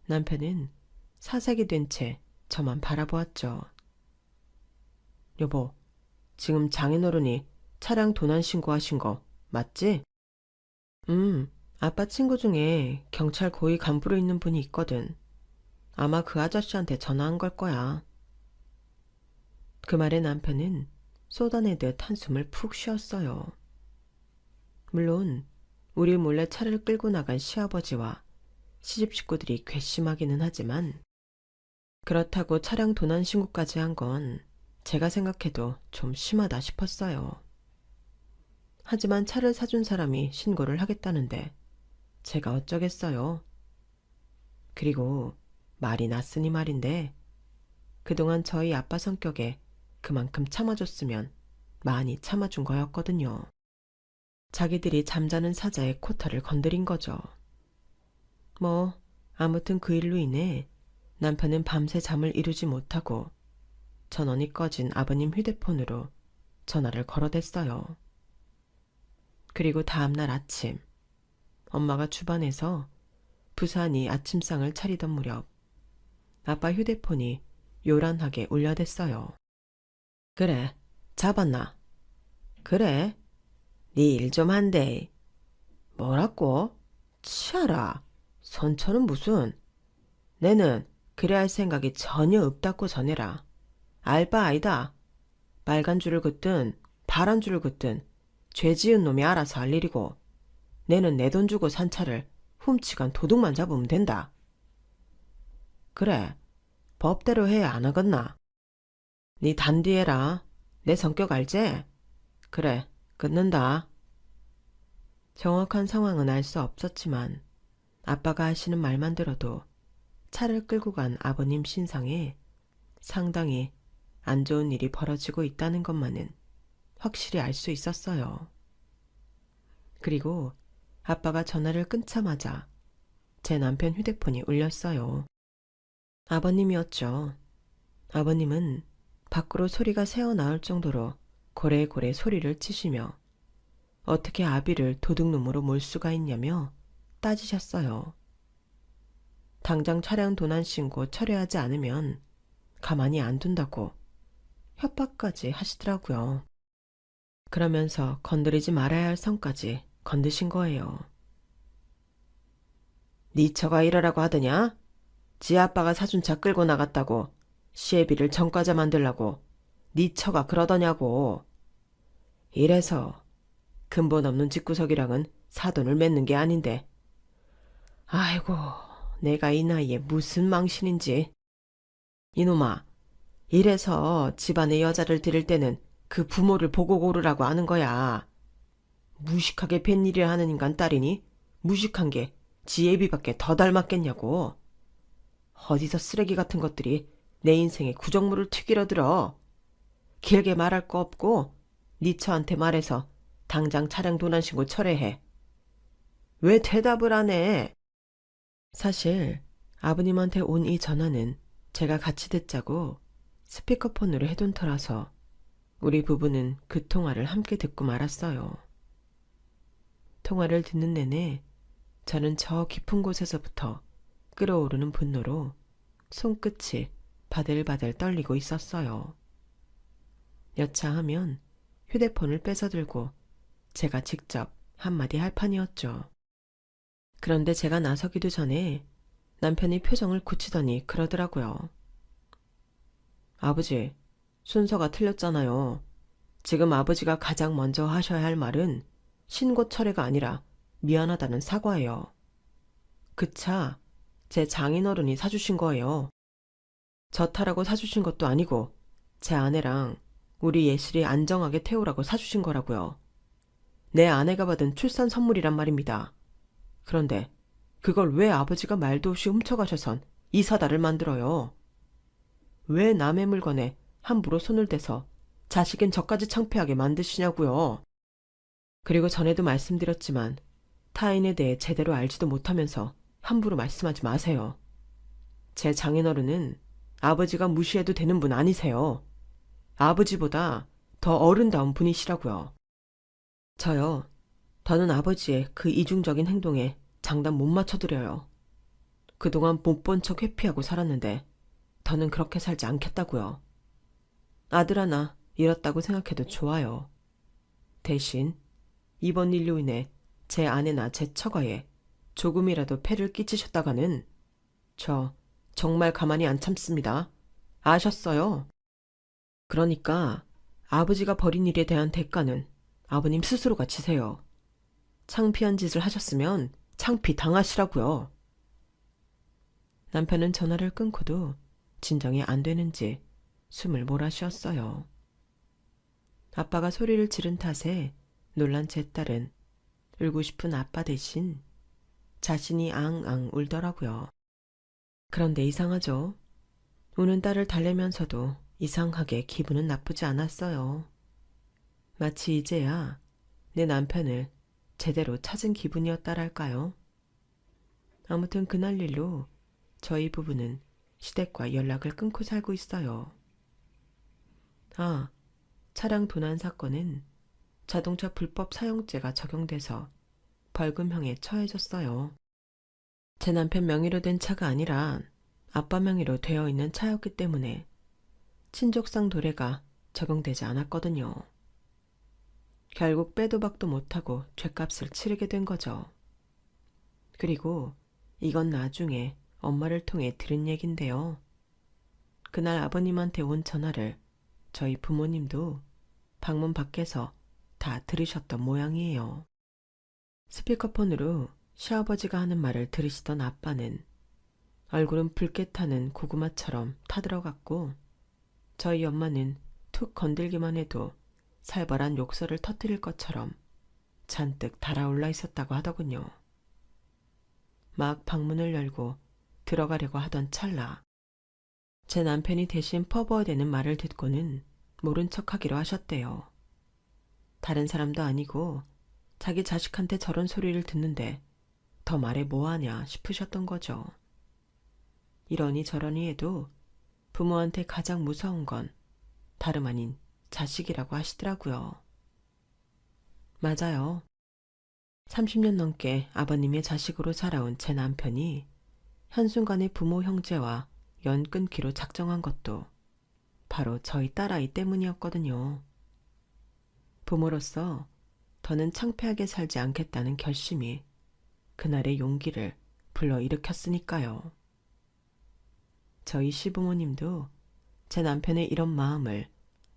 남편은 사색이 된 채 저만 바라보았죠. 여보, 지금 장인어른이 차량 도난 신고하신 거 맞지? 아빠 친구 중에 경찰 고위 간부로 있는 분이 있거든. 아마 그 아저씨한테 전화한 걸 거야. 그 말에 남편은 쏟아내듯 한숨을 푹 쉬었어요. 물론 우리 몰래 차를 끌고 나간 시아버지와 시집 식구들이 괘씸하기는 하지만 그렇다고 차량 도난 신고까지 한 건 제가 생각해도 좀 심하다 싶었어요. 하지만 차를 사준 사람이 신고를 하겠다는데 제가 어쩌겠어요. 그리고 말이 났으니 말인데 그동안 저희 아빠 성격에 그만큼 참아줬으면 많이 참아준 거였거든요. 자기들이 잠자는 사자의 코털을 건드린 거죠. 아무튼 그 일로 인해 남편은 밤새 잠을 이루지 못하고 전원이 꺼진 아버님 휴대폰으로 전화를 걸어댔어요. 그리고 다음날 아침 엄마가 주방에서 부산이 아침상을 차리던 무렵 아빠 휴대폰이 요란하게 울려댔어요. 그래, 잡았나? 그래, 네 일 좀 한대. 뭐라고? 치아라, 선처는 무슨. 내는 그래 할 생각이 전혀 없다고 전해라. 알바 아니다. 빨간 줄을 긋든 파란 줄을 긋든 죄 지은 놈이 알아서 할 일이고 내는 내 돈 주고 산 차를 훔치간 도둑만 잡으면 된다. 그래, 법대로 해야 안 하겠나? 네 단디해라. 내 성격 알지? 그래, 끊는다. 정확한 상황은 알 수 없었지만 아빠가 하시는 말만 들어도 차를 끌고 간 아버님 신상에 상당히 안 좋은 일이 벌어지고 있다는 것만은 확실히 알 수 있었어요. 그리고 아빠가 전화를 끊자마자 제 남편 휴대폰이 울렸어요. 아버님이었죠. 아버님은 밖으로 소리가 새어나올 정도로 고래고래 소리를 치시며 어떻게 아비를 도둑놈으로 몰 수가 있냐며 따지셨어요. 당장 차량 도난 신고 철회하지 않으면 가만히 안 둔다고 협박까지 하시더라고요. 그러면서 건드리지 말아야 할 선까지 건드신 거예요. 네 처가 이러라고 하더냐? 지 아빠가 사준 차 끌고 나갔다고 시애비를 전과자 만들라고 네 처가 그러더냐고. 이래서 근본 없는 집구석이랑은 사돈을 맺는 게 아닌데. 아이고, 내가 이 나이에 무슨 망신인지. 이놈아, 이래서 집안에 여자를 들일 때는 그 부모를 보고 고르라고 하는 거야. 무식하게 뱃일을 하는 인간 딸이니 무식한 게 지 애비밖에 더 닮았겠냐고. 어디서 쓰레기 같은 것들이 내 인생에 구정물을 튀기려 들어. 길게 말할 거 없고 네 처한테 말해서 당장 차량 도난 신고 철회해. 왜 대답을 안 해? 사실 아버님한테 온 이 전화는 제가 같이 듣자고 스피커폰으로 해둔 터라서 우리 부부는 그 통화를 함께 듣고 말았어요. 통화를 듣는 내내 저는 저 깊은 곳에서부터 끓어오르는 분노로 손끝이 바들바들 떨리고 있었어요. 여차하면 휴대폰을 뺏어들고 제가 직접 한마디 할 판이었죠. 그런데 제가 나서기도 전에 남편이 표정을 굳히더니 그러더라고요. 아버지, 순서가 틀렸잖아요. 지금 아버지가 가장 먼저 하셔야 할 말은 신고 철회가 아니라 미안하다는 사과예요. 그 차 제 장인어른이 사주신 거예요. 저 타라고 사주신 것도 아니고 제 아내랑 우리 예슬이 안정하게 태우라고 사주신 거라고요. 내 아내가 받은 출산 선물이란 말입니다. 그런데 그걸 왜 아버지가 말도 없이 훔쳐가셔선 이 사달을 만들어요? 왜 남의 물건에 함부로 손을 대서 자식인 저까지 창피하게 만드시냐고요. 그리고 전에도 말씀드렸지만 타인에 대해 제대로 알지도 못하면서 함부로 말씀하지 마세요. 제 장인어른은 아버지가 무시해도 되는 분 아니세요. 아버지보다 더 어른다운 분이시라고요. 저요, 더는 아버지의 그 이중적인 행동에 장단 못 맞춰드려요. 그동안 못 본 척 회피하고 살았는데 더는 그렇게 살지 않겠다고요. 아들 하나 잃었다고 생각해도 좋아요. 대신 이번 일로 인해 제 아내나 제 처가에 조금이라도 폐를 끼치셨다가는 저 정말 가만히 안 참습니다. 아셨어요? 그러니까 아버지가 벌인 일에 대한 대가는 아버님 스스로가 지세요. 창피한 짓을 하셨으면 창피 당하시라고요. 남편은 전화를 끊고도 진정이 안 되는지 숨을 몰아쉬었어요. 아빠가 소리를 지른 탓에 놀란 제 딸은 울고 싶은 아빠 대신 자신이 앙앙 울더라고요. 그런데 이상하죠. 우는 딸을 달래면서도 이상하게 기분은 나쁘지 않았어요. 마치 이제야 내 남편을 제대로 찾은 기분이었다랄까요. 아무튼 그날 일로 저희 부부는 시댁과 연락을 끊고 살고 있어요. 아, 차량 도난 사건은 자동차 불법 사용죄가 적용돼서 벌금형에 처해졌어요. 제 남편 명의로 된 차가 아니라 아빠 명의로 되어 있는 차였기 때문에 친족상 도래가 적용되지 않았거든요. 결국 빼도 박도 못하고 죗값을 치르게 된 거죠. 그리고 이건 나중에 엄마를 통해 들은 얘긴데요. 그날 아버님한테 온 전화를 저희 부모님도 방문 밖에서 다 들으셨던 모양이에요. 스피커폰으로 시아버지가 하는 말을 들으시던 아빠는 얼굴은 붉게 타는 고구마처럼 타들어갔고 저희 엄마는 툭 건들기만 해도 살벌한 욕설을 터뜨릴 것처럼 잔뜩 달아올라 있었다고 하더군요. 막 방문을 열고 들어가려고 하던 찰나 제 남편이 대신 퍼부어대는 말을 듣고는 모른 척하기로 하셨대요. 다른 사람도 아니고 자기 자식한테 저런 소리를 듣는데 더 말해 뭐하냐 싶으셨던 거죠. 이러니 저러니 해도 부모한테 가장 무서운 건 다름 아닌 자식이라고 하시더라고요. 맞아요. 30년 넘게 아버님의 자식으로 살아온 제 남편이 한순간에 부모 형제와 연 끊기로 작정한 것도 바로 저희 딸아이 때문이었거든요. 부모로서 더는 창피하게 살지 않겠다는 결심이 그날의 용기를 불러일으켰으니까요. 저희 시부모님도 제 남편의 이런 마음을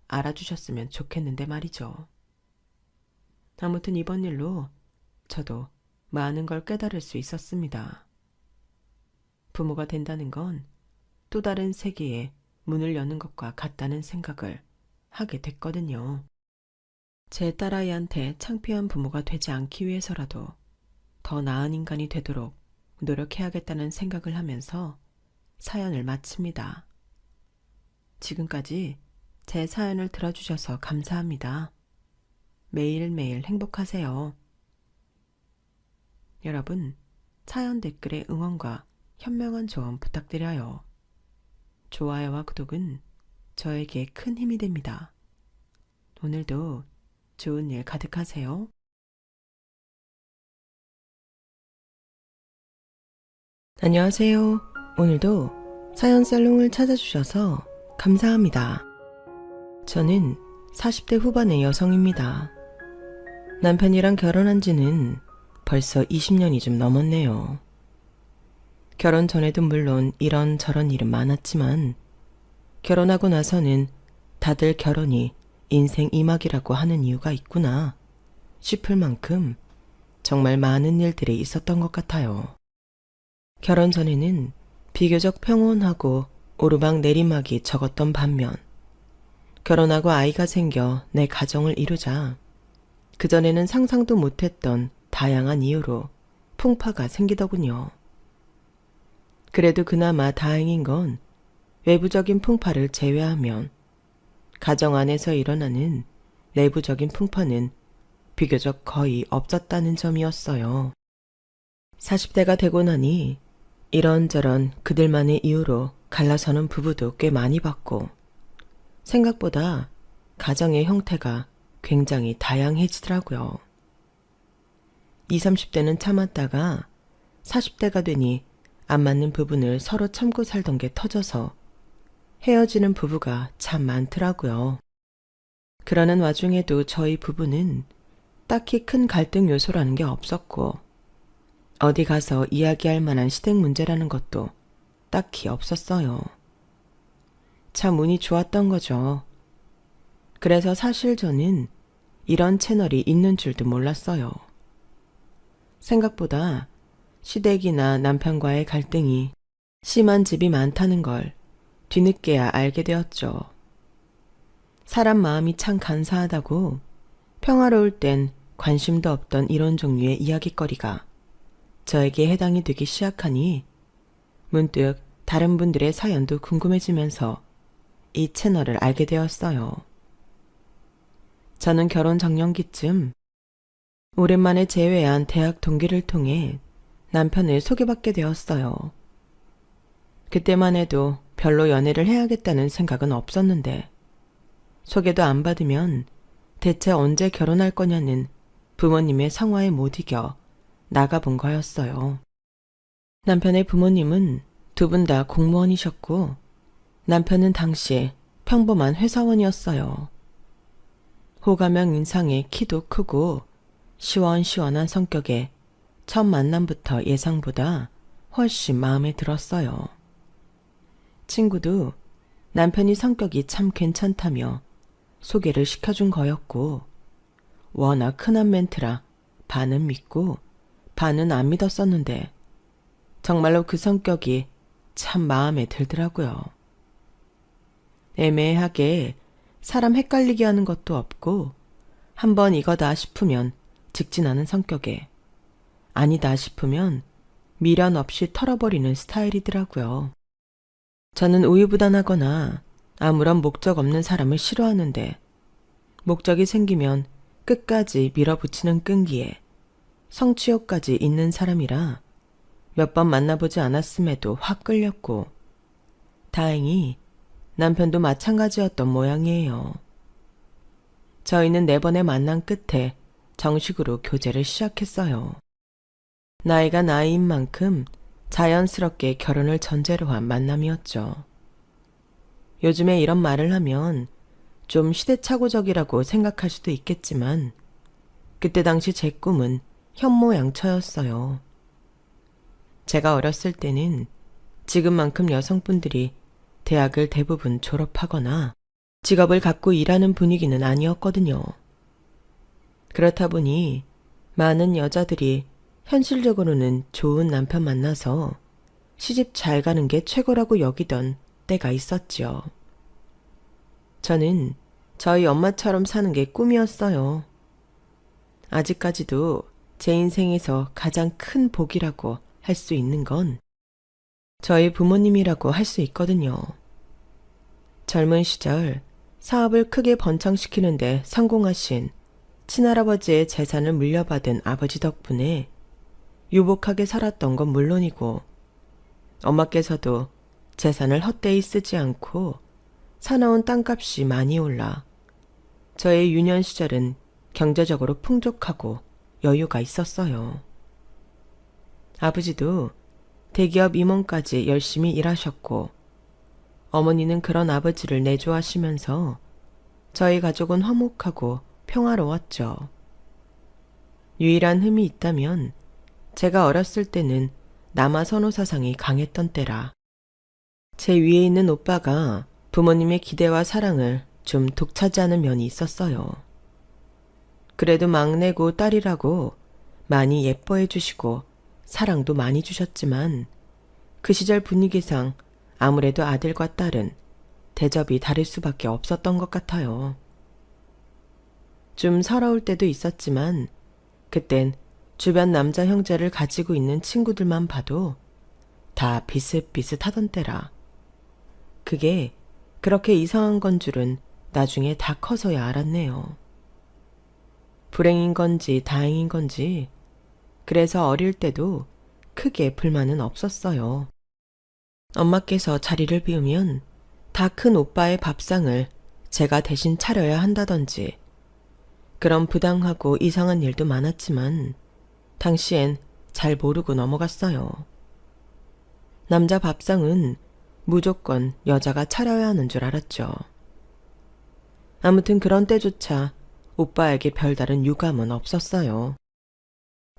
알아주셨으면 좋겠는데 말이죠. 아무튼 이번 일로 저도 많은 걸 깨달을 수 있었습니다. 부모가 된다는 건 또 다른 세계에 문을 여는 것과 같다는 생각을 하게 됐거든요. 제 딸아이한테 창피한 부모가 되지 않기 위해서라도 더 나은 인간이 되도록 노력해야겠다는 생각을 하면서 사연을 마칩니다. 지금까지 제 사연을 들어주셔서 감사합니다. 매일매일 행복하세요. 여러분, 사연 댓글에 응원과 현명한 조언 부탁드려요. 좋아요와 구독은 저에게 큰 힘이 됩니다. 오늘도 좋은 일 가득하세요. 안녕하세요. 오늘도 사연 살롱을 찾아주셔서 감사합니다. 저는 40대 후반의 여성입니다. 남편이랑 결혼한 지는 벌써 20년이 좀 넘었네요. 결혼 전에도 물론 이런저런 일은 많았지만 결혼하고 나서는 다들 결혼이 인생 이막이라고 하는 이유가 있구나 싶을 만큼 정말 많은 일들이 있었던 것 같아요. 결혼 전에는 비교적 평온하고 오르막 내리막이 적었던 반면 결혼하고 아이가 생겨 내 가정을 이루자 그전에는 상상도 못했던 다양한 이유로 풍파가 생기더군요. 그래도 그나마 다행인 건 외부적인 풍파를 제외하면 가정 안에서 일어나는 내부적인 풍파는 비교적 거의 없었다는 점이었어요. 40대가 되고 나니 이런저런 그들만의 이유로 갈라서는 부부도 꽤 많이 봤고 생각보다 가정의 형태가 굉장히 다양해지더라고요. 20, 30대는 참았다가 40대가 되니 안 맞는 부분을 서로 참고 살던 게 터져서 헤어지는 부부가 참 많더라고요. 그러는 와중에도 저희 부부는 딱히 큰 갈등 요소라는 게 없었고 어디 가서 이야기할 만한 시댁 문제라는 것도 딱히 없었어요. 참 운이 좋았던 거죠. 그래서 사실 저는 이런 채널이 있는 줄도 몰랐어요. 생각보다 시댁이나 남편과의 갈등이 심한 집이 많다는 걸 뒤늦게야 알게 되었죠. 사람 마음이 참 간사하다고 평화로울 땐 관심도 없던 이런 종류의 이야깃거리가 저에게 해당이 되기 시작하니 문득 다른 분들의 사연도 궁금해지면서 이 채널을 알게 되었어요. 저는 결혼 정년기쯤 오랜만에 재회한 대학 동기를 통해 남편을 소개받게 되었어요. 그때만 해도 별로 연애를 해야겠다는 생각은 없었는데 소개도 안 받으면 대체 언제 결혼할 거냐는 부모님의 성화에 못 이겨 나가본 거였어요. 남편의 부모님은 두 분 다 공무원이셨고 남편은 당시 평범한 회사원이었어요. 호감형 인상에 키도 크고 시원시원한 성격에 첫 만남부터 예상보다 훨씬 마음에 들었어요. 친구도 남편이 성격이 참 괜찮다며 소개를 시켜준 거였고 워낙 흔한 멘트라 반은 믿고 반은 안 믿었었는데 정말로 그 성격이 참 마음에 들더라고요. 애매하게 사람 헷갈리게 하는 것도 없고 한번 이거다 싶으면 직진하는 성격에 아니다 싶으면 미련 없이 털어버리는 스타일이더라고요. 저는 우유부단하거나 아무런 목적 없는 사람을 싫어하는데 목적이 생기면 끝까지 밀어붙이는 끈기에 성취욕까지 있는 사람이라 몇 번 만나보지 않았음에도 확 끌렸고 다행히 남편도 마찬가지였던 모양이에요. 저희는 4번의 만남 끝에 정식으로 교제를 시작했어요. 나이가 나이인 만큼 자연스럽게 결혼을 전제로 한 만남이었죠. 요즘에 이런 말을 하면 좀 시대착오적이라고 생각할 수도 있겠지만 그때 당시 제 꿈은 현모양처였어요. 제가 어렸을 때는 지금만큼 여성분들이 대학을 대부분 졸업하거나 직업을 갖고 일하는 분위기는 아니었거든요. 그렇다 보니 많은 여자들이 현실적으로는 좋은 남편 만나서 시집 잘 가는 게 최고라고 여기던 때가 있었죠. 저는 저희 엄마처럼 사는 게 꿈이었어요. 아직까지도 제 인생에서 가장 큰 복이라고 할 수 있는 건 저희 부모님이라고 할 수 있거든요. 젊은 시절 사업을 크게 번창시키는데 성공하신 친할아버지의 재산을 물려받은 아버지 덕분에 유복하게 살았던 건 물론이고 엄마께서도 재산을 헛되이 쓰지 않고 사나운 땅값이 많이 올라 저의 유년 시절은 경제적으로 풍족하고 여유가 있었어요. 아버지도 대기업 임원까지 열심히 일하셨고 어머니는 그런 아버지를 내조하시면서 저희 가족은 화목하고 평화로웠죠. 유일한 흠이 있다면 제가 어렸을 때는 남아 선호 사상이 강했던 때라 제 위에 있는 오빠가 부모님의 기대와 사랑을 좀 독차지하는 면이 있었어요. 그래도 막내고 딸이라고 많이 예뻐해 주시고 사랑도 많이 주셨지만 그 시절 분위기상 아무래도 아들과 딸은 대접이 다를 수밖에 없었던 것 같아요. 좀 서러울 때도 있었지만 그땐 주변 남자 형제를 가지고 있는 친구들만 봐도 다 비슷비슷하던 때라 그게 그렇게 이상한 건 줄은 나중에 다 커서야 알았네요. 불행인 건지 다행인 건지 그래서 어릴 때도 크게 불만은 없었어요. 엄마께서 자리를 비우면 다 큰 오빠의 밥상을 제가 대신 차려야 한다던지 그런 부당하고 이상한 일도 많았지만 당시엔 잘 모르고 넘어갔어요. 남자 밥상은 무조건 여자가 차려야 하는 줄 알았죠. 아무튼 그런 때조차 오빠에게 별다른 유감은 없었어요.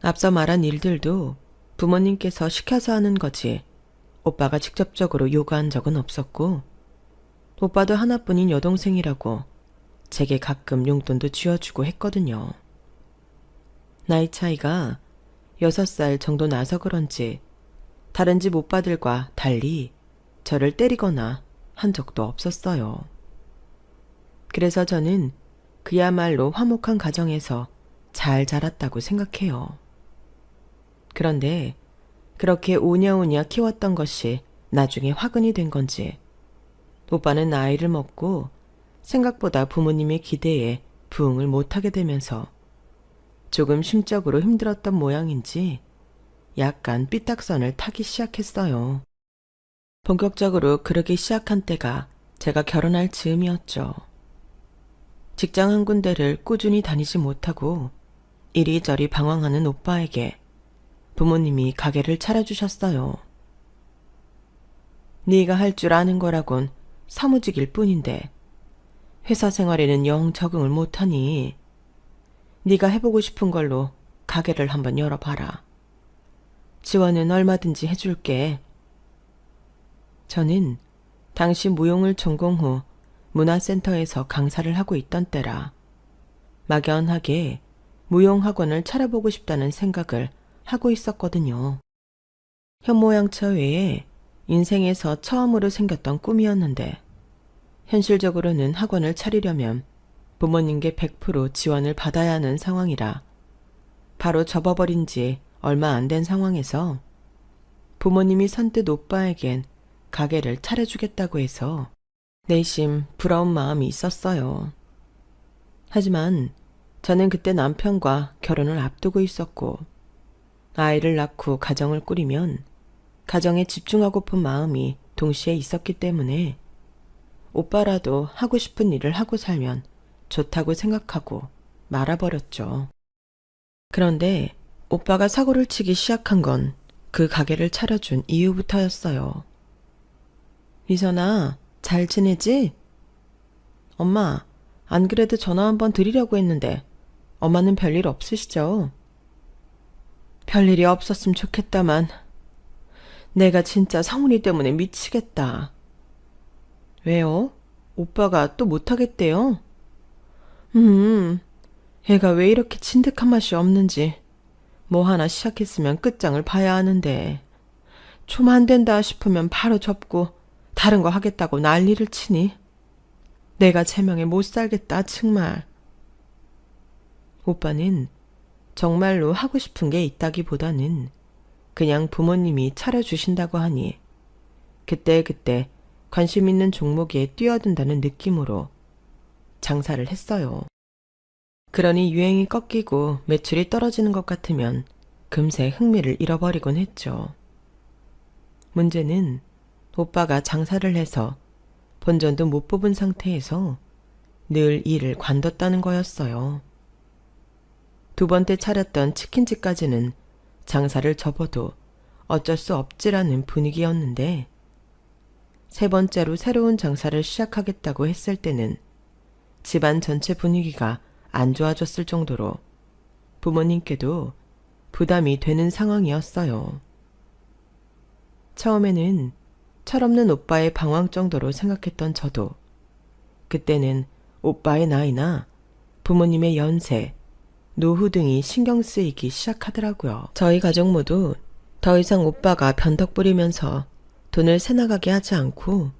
앞서 말한 일들도 부모님께서 시켜서 하는 거지 오빠가 직접적으로 요구한 적은 없었고 오빠도 하나뿐인 여동생이라고 제게 가끔 용돈도 쥐어주고 했거든요. 나이 차이가 6살 정도 나서 그런지 다른 집 오빠들과 달리 저를 때리거나 한 적도 없었어요. 그래서 저는 그야말로 화목한 가정에서 잘 자랐다고 생각해요. 그런데 그렇게 오냐오냐 키웠던 것이 나중에 화근이 된 건지 오빠는 나이를 먹고 생각보다 부모님의 기대에 부응을 못하게 되면서 조금 심적으로 힘들었던 모양인지 약간 삐딱선을 타기 시작했어요. 본격적으로 그러기 시작한 때가 제가 결혼할 즈음이었죠. 직장 한 군데를 꾸준히 다니지 못하고 이리저리 방황하는 오빠에게 부모님이 가게를 차려주셨어요. 네가 할 줄 아는 거라곤 사무직일 뿐인데 회사 생활에는 영 적응을 못하니 네가 해보고 싶은 걸로 가게를 한번 열어봐라. 지원은 얼마든지 해줄게. 저는 당시 무용을 전공 후 문화센터에서 강사를 하고 있던 때라 막연하게 무용학원을 차려보고 싶다는 생각을 하고 있었거든요. 현모양처 외에 인생에서 처음으로 생겼던 꿈이었는데 현실적으로는 학원을 차리려면 부모님께 100% 지원을 받아야 하는 상황이라 바로 접어버린 지 얼마 안 된 상황에서 부모님이 선뜻 오빠에겐 가게를 차려주겠다고 해서 내심 부러운 마음이 있었어요. 하지만 저는 그때 남편과 결혼을 앞두고 있었고 아이를 낳고 가정을 꾸리면 가정에 집중하고픈 마음이 동시에 있었기 때문에 오빠라도 하고 싶은 일을 하고 살면 좋다고 생각하고 말아버렸죠. 그런데 오빠가 사고를 치기 시작한 건 그 가게를 차려준 이후부터였어요. 미선아, 잘 지내지? 엄마, 안 그래도 전화 한번 드리려고 했는데 엄마는 별일 없으시죠? 별일이 없었으면 좋겠다만 내가 진짜 성훈이 때문에 미치겠다. 왜요? 오빠가 또 못하겠대요? 애가 왜 이렇게 진득한 맛이 없는지 뭐 하나 시작했으면 끝장을 봐야 하는데 좀 안 된다 싶으면 바로 접고 다른 거 하겠다고 난리를 치니 내가 제명에 못 살겠다 정말. 오빠는 정말로 하고 싶은 게 있다기보다는 그냥 부모님이 차려주신다고 하니 그때그때 관심 있는 종목에 뛰어든다는 느낌으로 장사를 했어요. 그러니 유행이 꺾이고 매출이 떨어지는 것 같으면 금세 흥미를 잃어버리곤 했죠. 문제는 오빠가 장사를 해서 본전도 못 뽑은 상태에서 늘 일을 관뒀다는 거였어요. 두 번째 차렸던 치킨집까지는 장사를 접어도 어쩔 수 없지라는 분위기였는데 세 번째로 새로운 장사를 시작하겠다고 했을 때는 집안 전체 분위기가 안 좋아졌을 정도로 부모님께도 부담이 되는 상황이었어요. 처음에는 철없는 오빠의 방황 정도로 생각했던 저도 그때는 오빠의 나이나 부모님의 연세, 노후 등이 신경 쓰이기 시작하더라고요. 저희 가족 모두 더 이상 오빠가 변덕 부리면서 돈을 새나가게 하지 않고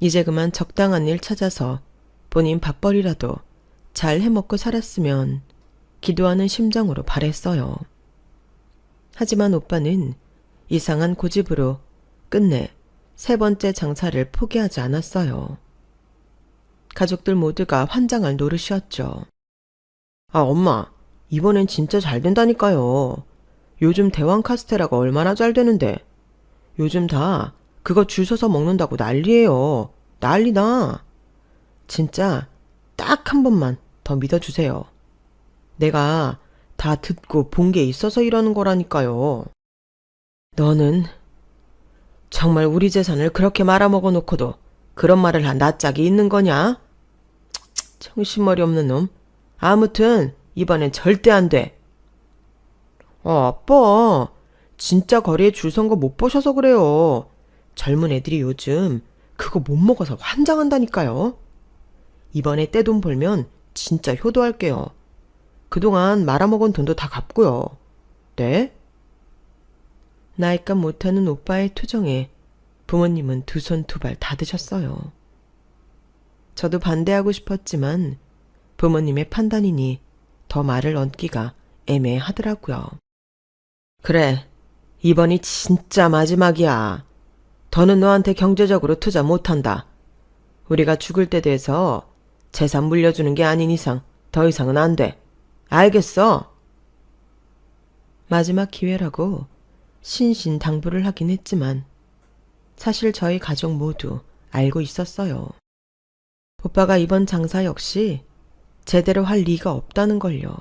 이제 그만 적당한 일 찾아서 본인 밥벌이라도 잘 해먹고 살았으면 기도하는 심정으로 바랬어요. 하지만 오빠는 이상한 고집으로 끝내 세 번째 장사를 포기하지 않았어요. 가족들 모두가 환장할 노릇이었죠. 아, 엄마, 이번엔 진짜 잘 된다니까요. 요즘 대왕 카스테라가 얼마나 잘 되는데. 요즘 다 그거 줄 서서 먹는다고 난리예요. 난리나. 진짜 딱 한 번만 더 믿어주세요. 내가 다 듣고 본 게 있어서 이러는 거라니까요. 너는 정말 우리 재산을 그렇게 말아먹어 놓고도 그런 말을 한 낯짝이 있는 거냐? 정신머리 없는 놈. 아무튼 이번엔 절대 안 돼. 아빠. 진짜 거리에 줄 선 거 못 보셔서 그래요. 젊은 애들이 요즘 그거 못 먹어서 환장한다니까요. 이번에 떼돈 벌면 진짜 효도할게요. 그동안 말아먹은 돈도 다 갚고요. 네? 나이값 못하는 오빠의 투정에 부모님은 두 손 두 발 다 드셨어요. 저도 반대하고 싶었지만 부모님의 판단이니 더 말을 얹기가 애매하더라고요. 그래, 이번이 진짜 마지막이야. 더는 너한테 경제적으로 투자 못한다. 우리가 죽을 때 돼서 재산 물려주는 게 아닌 이상 더 이상은 안 돼. 알겠어? 마지막 기회라고 신신당부를 하긴 했지만 사실 저희 가족 모두 알고 있었어요. 오빠가 이번 장사 역시 제대로 할 리가 없다는 걸요.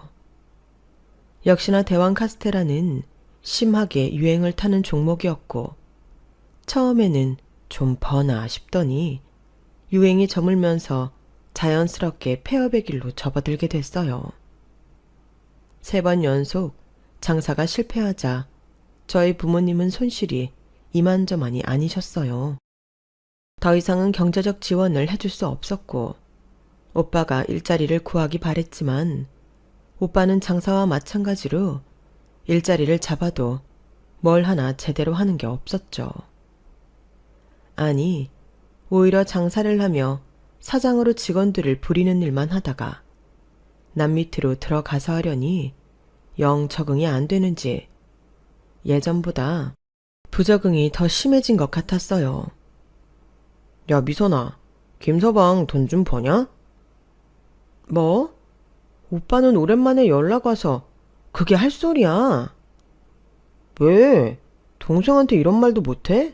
역시나 대왕 카스테라는 심하게 유행을 타는 종목이었고 처음에는 좀 버나 싶더니 유행이 저물면서 자연스럽게 폐업의 길로 접어들게 됐어요. 3번 연속 장사가 실패하자 저희 부모님은 손실이 이만저만이 아니셨어요. 더 이상은 경제적 지원을 해줄 수 없었고 오빠가 일자리를 구하기 바랬지만 오빠는 장사와 마찬가지로 일자리를 잡아도 뭘 하나 제대로 하는 게 없었죠. 아니, 오히려 장사를 하며 사장으로 직원들을 부리는 일만 하다가 남 밑으로 들어가서 하려니 영 적응이 안 되는지 예전보다 부적응이 더 심해진 것 같았어요. 야, 미선아, 김서방 돈 좀 버냐? 뭐? 오빠는 오랜만에 연락 와서 그게 할 소리야. 왜? 동생한테 이런 말도 못해?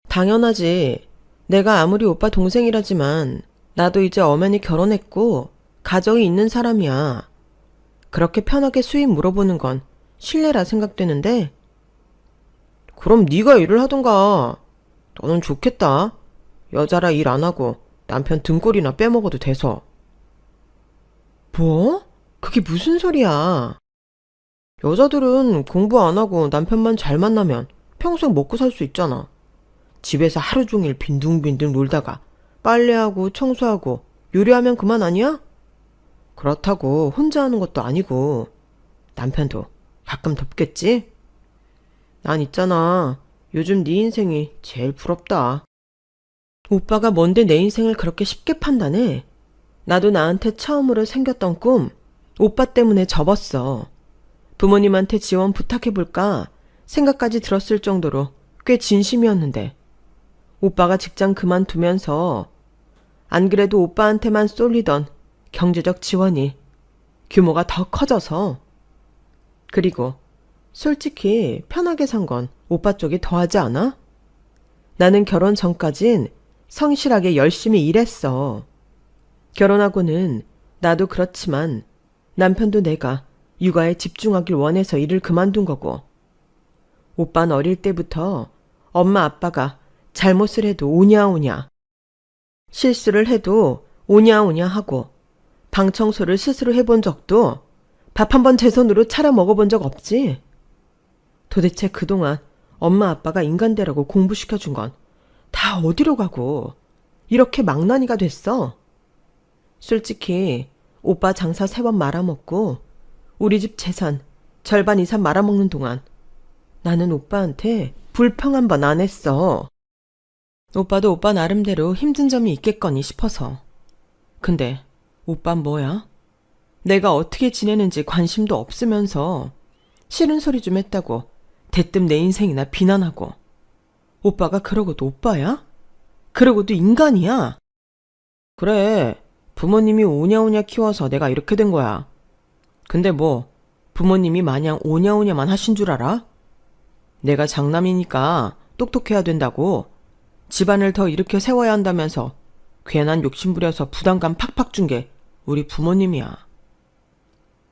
당연하지. 내가 아무리 오빠 동생이라지만 나도 이제 엄연히 결혼했고 가정이 있는 사람이야. 그렇게 편하게 수입 물어보는 건 실례라 생각되는데. 그럼 네가 일을 하던가. 너는 좋겠다. 여자라 일 안 하고 남편 등골이나 빼먹어도 돼서. 뭐? 그게 무슨 소리야. 여자들은 공부 안 하고 남편만 잘 만나면 평생 먹고 살 수 있잖아. 집에서 하루 종일 빈둥빈둥 놀다가 빨래하고 청소하고 요리하면 그만 아니야? 그렇다고 혼자 하는 것도 아니고 남편도 가끔 돕겠지? 난 있잖아. 요즘 네 인생이 제일 부럽다. 오빠가 뭔데 내 인생을 그렇게 쉽게 판단해? 나도 나한테 처음으로 생겼던 꿈 오빠 때문에 접었어. 부모님한테 지원 부탁해볼까 생각까지 들었을 정도로 꽤 진심이었는데 오빠가 직장 그만두면서 안 그래도 오빠한테만 쏠리던 경제적 지원이 규모가 더 커져서 그리고 솔직히 편하게 산 건 오빠 쪽이 더하지 않아? 나는 결혼 전까진 성실하게 열심히 일했어. 결혼하고는 나도 그렇지만 남편도 내가 육아에 집중하길 원해서 일을 그만둔 거고, 오빠는 어릴 때부터 엄마 아빠가 잘못을 해도 오냐오냐, 실수를 해도 오냐오냐 하고 방 청소를 스스로 해본 적도 밥 한 번 제 손으로 차려 먹어본 적 없지. 도대체 그동안 엄마 아빠가 인간대라고 공부시켜준 건 다 어디로 가고 이렇게 망나니가 됐어. 솔직히 오빠 장사 3번 말아먹고 우리 집 재산 절반 이상 말아먹는 동안 나는 오빠한테 불평 한 번 안 했어. 오빠도 오빠 나름대로 힘든 점이 있겠거니 싶어서. 근데 오빤 뭐야? 내가 어떻게 지내는지 관심도 없으면서 싫은 소리 좀 했다고 대뜸 내 인생이나 비난하고, 오빠가 그러고도 오빠야? 그러고도 인간이야? 그래, 부모님이 오냐오냐 키워서 내가 이렇게 된 거야. 근데 뭐 부모님이 마냥 오냐오냐만 하신 줄 알아? 내가 장남이니까 똑똑해야 된다고 집안을 더 일으켜 세워야 한다면서 괜한 욕심 부려서 부담감 팍팍 준 게 우리 부모님이야.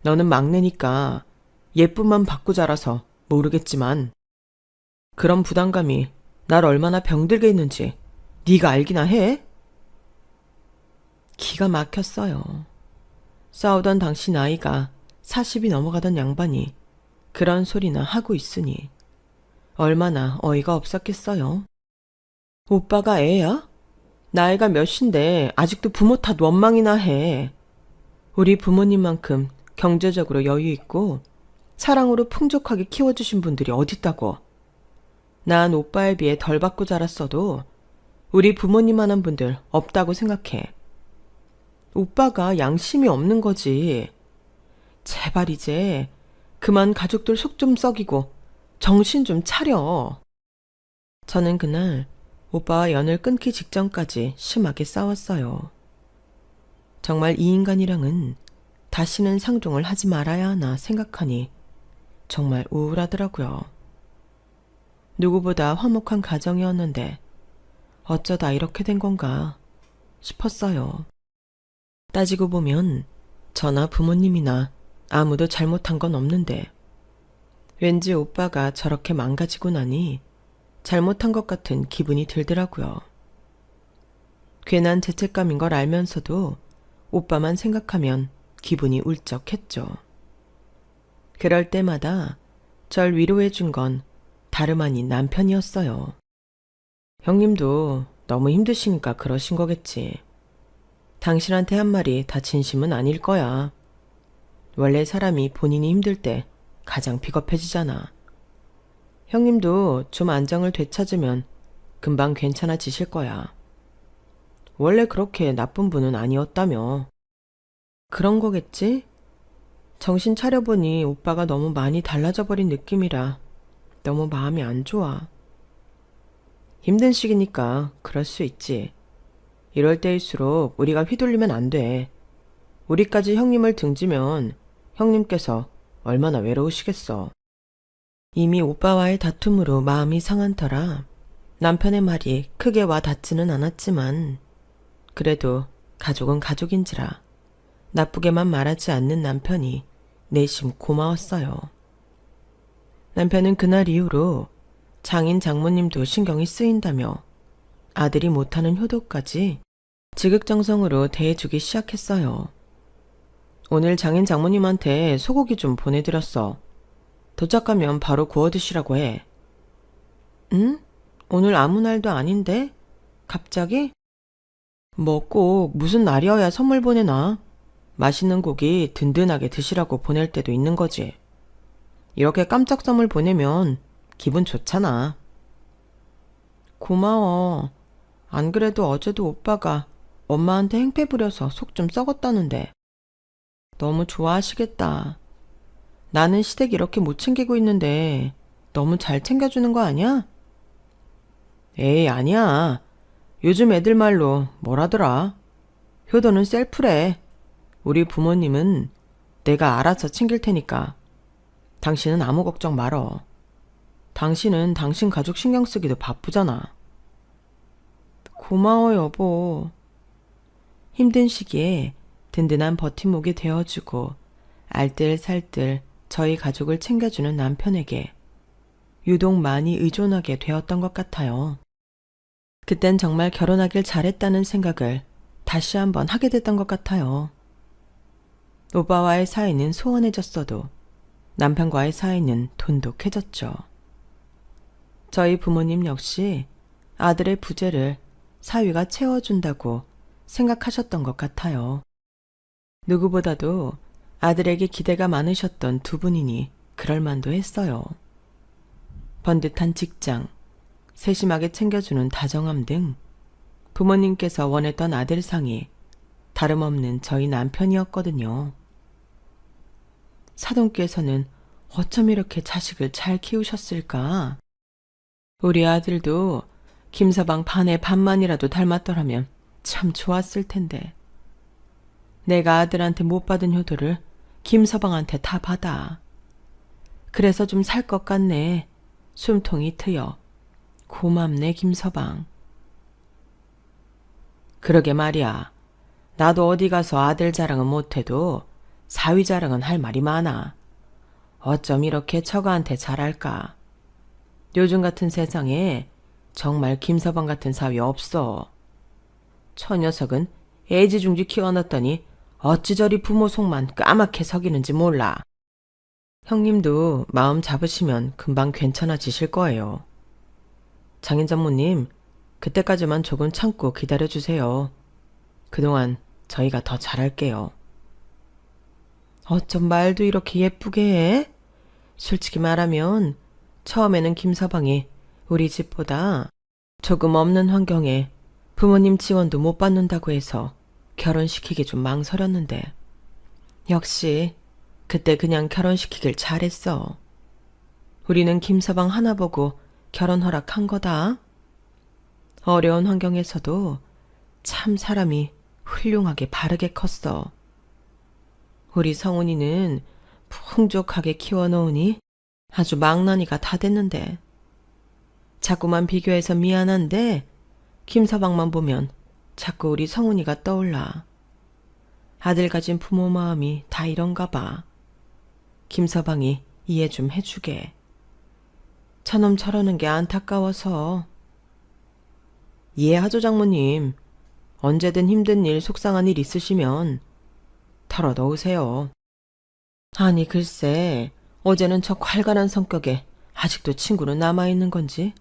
너는 막내니까 예쁨만 받고 자라서 모르겠지만 그런 부담감이 날 얼마나 병들게 했는지 네가 알기나 해? 기가 막혔어요. 싸우던 당시 나이가 40이 넘어가던 양반이 그런 소리나 하고 있으니 얼마나 어이가 없었겠어요. 오빠가 애야? 나이가 몇인데 아직도 부모 탓 원망이나 해. 우리 부모님만큼 경제적으로 여유 있고 사랑으로 풍족하게 키워주신 분들이 어딨다고. 난 오빠에 비해 덜 받고 자랐어도 우리 부모님만한 분들 없다고 생각해. 오빠가 양심이 없는 거지. 제발 이제 그만 가족들 속 좀 썩이고 정신 좀 차려. 저는 그날 오빠와 연을 끊기 직전까지 심하게 싸웠어요. 정말 이 인간이랑은 다시는 상종을 하지 말아야 하나 생각하니 정말 우울하더라고요. 누구보다 화목한 가정이었는데 어쩌다 이렇게 된 건가 싶었어요. 따지고 보면 저나 부모님이나 아무도 잘못한 건 없는데 왠지 오빠가 저렇게 망가지고 나니 잘못한 것 같은 기분이 들더라고요. 괜한 죄책감인 걸 알면서도 오빠만 생각하면 기분이 울적했죠. 그럴 때마다 절 위로해 준 건 다름 아닌 남편이었어요. 형님도 너무 힘드시니까 그러신 거겠지. 당신한테 한 말이 다 진심은 아닐 거야. 원래 사람이 본인이 힘들 때 가장 비겁해지잖아. 형님도 좀 안정을 되찾으면 금방 괜찮아지실 거야. 원래 그렇게 나쁜 분은 아니었다며. 그런 거겠지? 정신 차려보니 오빠가 너무 많이 달라져 버린 느낌이라 너무 마음이 안 좋아. 힘든 시기니까 그럴 수 있지. 이럴 때일수록 우리가 휘둘리면 안 돼. 우리까지 형님을 등지면 형님께서 얼마나 외로우시겠어. 이미 오빠와의 다툼으로 마음이 상한 터라 남편의 말이 크게 와 닿지는 않았지만 그래도 가족은 가족인지라 나쁘게만 말하지 않는 남편이 내심 고마웠어요. 남편은 그날 이후로 장인 장모님도 신경이 쓰인다며 아들이 못하는 효도까지 지극정성으로 대해주기 시작했어요. 오늘 장인 장모님한테 소고기 좀 보내드렸어. 도착하면 바로 구워 드시라고 해. 응? 오늘 아무 날도 아닌데? 갑자기? 뭐 꼭 무슨 날이어야 선물 보내나? 맛있는 고기 든든하게 드시라고 보낼 때도 있는 거지. 이렇게 깜짝 선물 보내면 기분 좋잖아. 고마워. 안 그래도 어제도 오빠가 엄마한테 행패 부려서 속 좀 썩었다는데. 너무 좋아하시겠다. 나는 시댁 이렇게 못 챙기고 있는데 너무 잘 챙겨주는 거 아니야? 에이, 아니야. 요즘 애들 말로 뭐라더라. 효도는 셀프래. 우리 부모님은 내가 알아서 챙길 테니까 당신은 아무 걱정 말어. 당신은 당신 가족 신경 쓰기도 바쁘잖아. 고마워, 여보. 힘든 시기에 든든한 버팀목이 되어주고 알뜰살뜰 저희 가족을 챙겨주는 남편에게 유독 많이 의존하게 되었던 것 같아요. 그땐 정말 결혼하길 잘했다는 생각을 다시 한번 하게 됐던 것 같아요. 오빠와의 사이는 소원해졌어도 남편과의 사이는 돈독해졌죠. 저희 부모님 역시 아들의 부재를 사위가 채워준다고 생각하셨던 것 같아요. 누구보다도 아들에게 기대가 많으셨던 두 분이니 그럴만도 했어요. 번듯한 직장, 세심하게 챙겨주는 다정함 등 부모님께서 원했던 아들상이 다름없는 저희 남편이었거든요. 사돈께서는 어쩜 이렇게 자식을 잘 키우셨을까? 우리 아들도 김서방 반의 반만이라도 닮았더라면 참 좋았을 텐데. 내가 아들한테 못 받은 효도를 김서방한테 다 받아. 그래서 좀 살 것 같네. 숨통이 트여. 고맙네, 김서방. 그러게 말이야. 나도 어디 가서 아들 자랑은 못해도 사위 자랑은 할 말이 많아. 어쩜 이렇게 처가한테 잘할까. 요즘 같은 세상에 정말 김서방 같은 사위 없어. 저 녀석은 애지중지 키워놨더니 어찌 저리 부모 속만 까맣게 석이는지 몰라. 형님도 마음 잡으시면 금방 괜찮아지실 거예요. 장인 장모님, 그때까지만 조금 참고 기다려주세요. 그동안 저희가 더 잘할게요. 어쩜 말도 이렇게 예쁘게 해? 솔직히 말하면 처음에는 김서방이 우리 집보다 조금 없는 환경에 부모님 지원도 못 받는다고 해서 결혼시키기 좀 망설였는데 역시 그때 그냥 결혼시키길 잘했어. 우리는 김서방 하나 보고 결혼 허락한 거다. 어려운 환경에서도 참 사람이 훌륭하게 바르게 컸어. 우리 성훈이는 풍족하게 키워놓으니 아주 망나니가 다 됐는데 자꾸만 비교해서 미안한데 김서방만 보면 자꾸 우리 성훈이가 떠올라. 아들 가진 부모 마음이 다 이런가 봐. 김서방이 이해 좀 해주게. 저놈 저러는 게 안타까워서. 이해하죠, 장모님. 언제든 힘든 일, 속상한 일 있으시면 털어놓으세요. 아니 글쎄, 어제는 저 괄괄한 성격에 아직도 친구는 남아있는 건지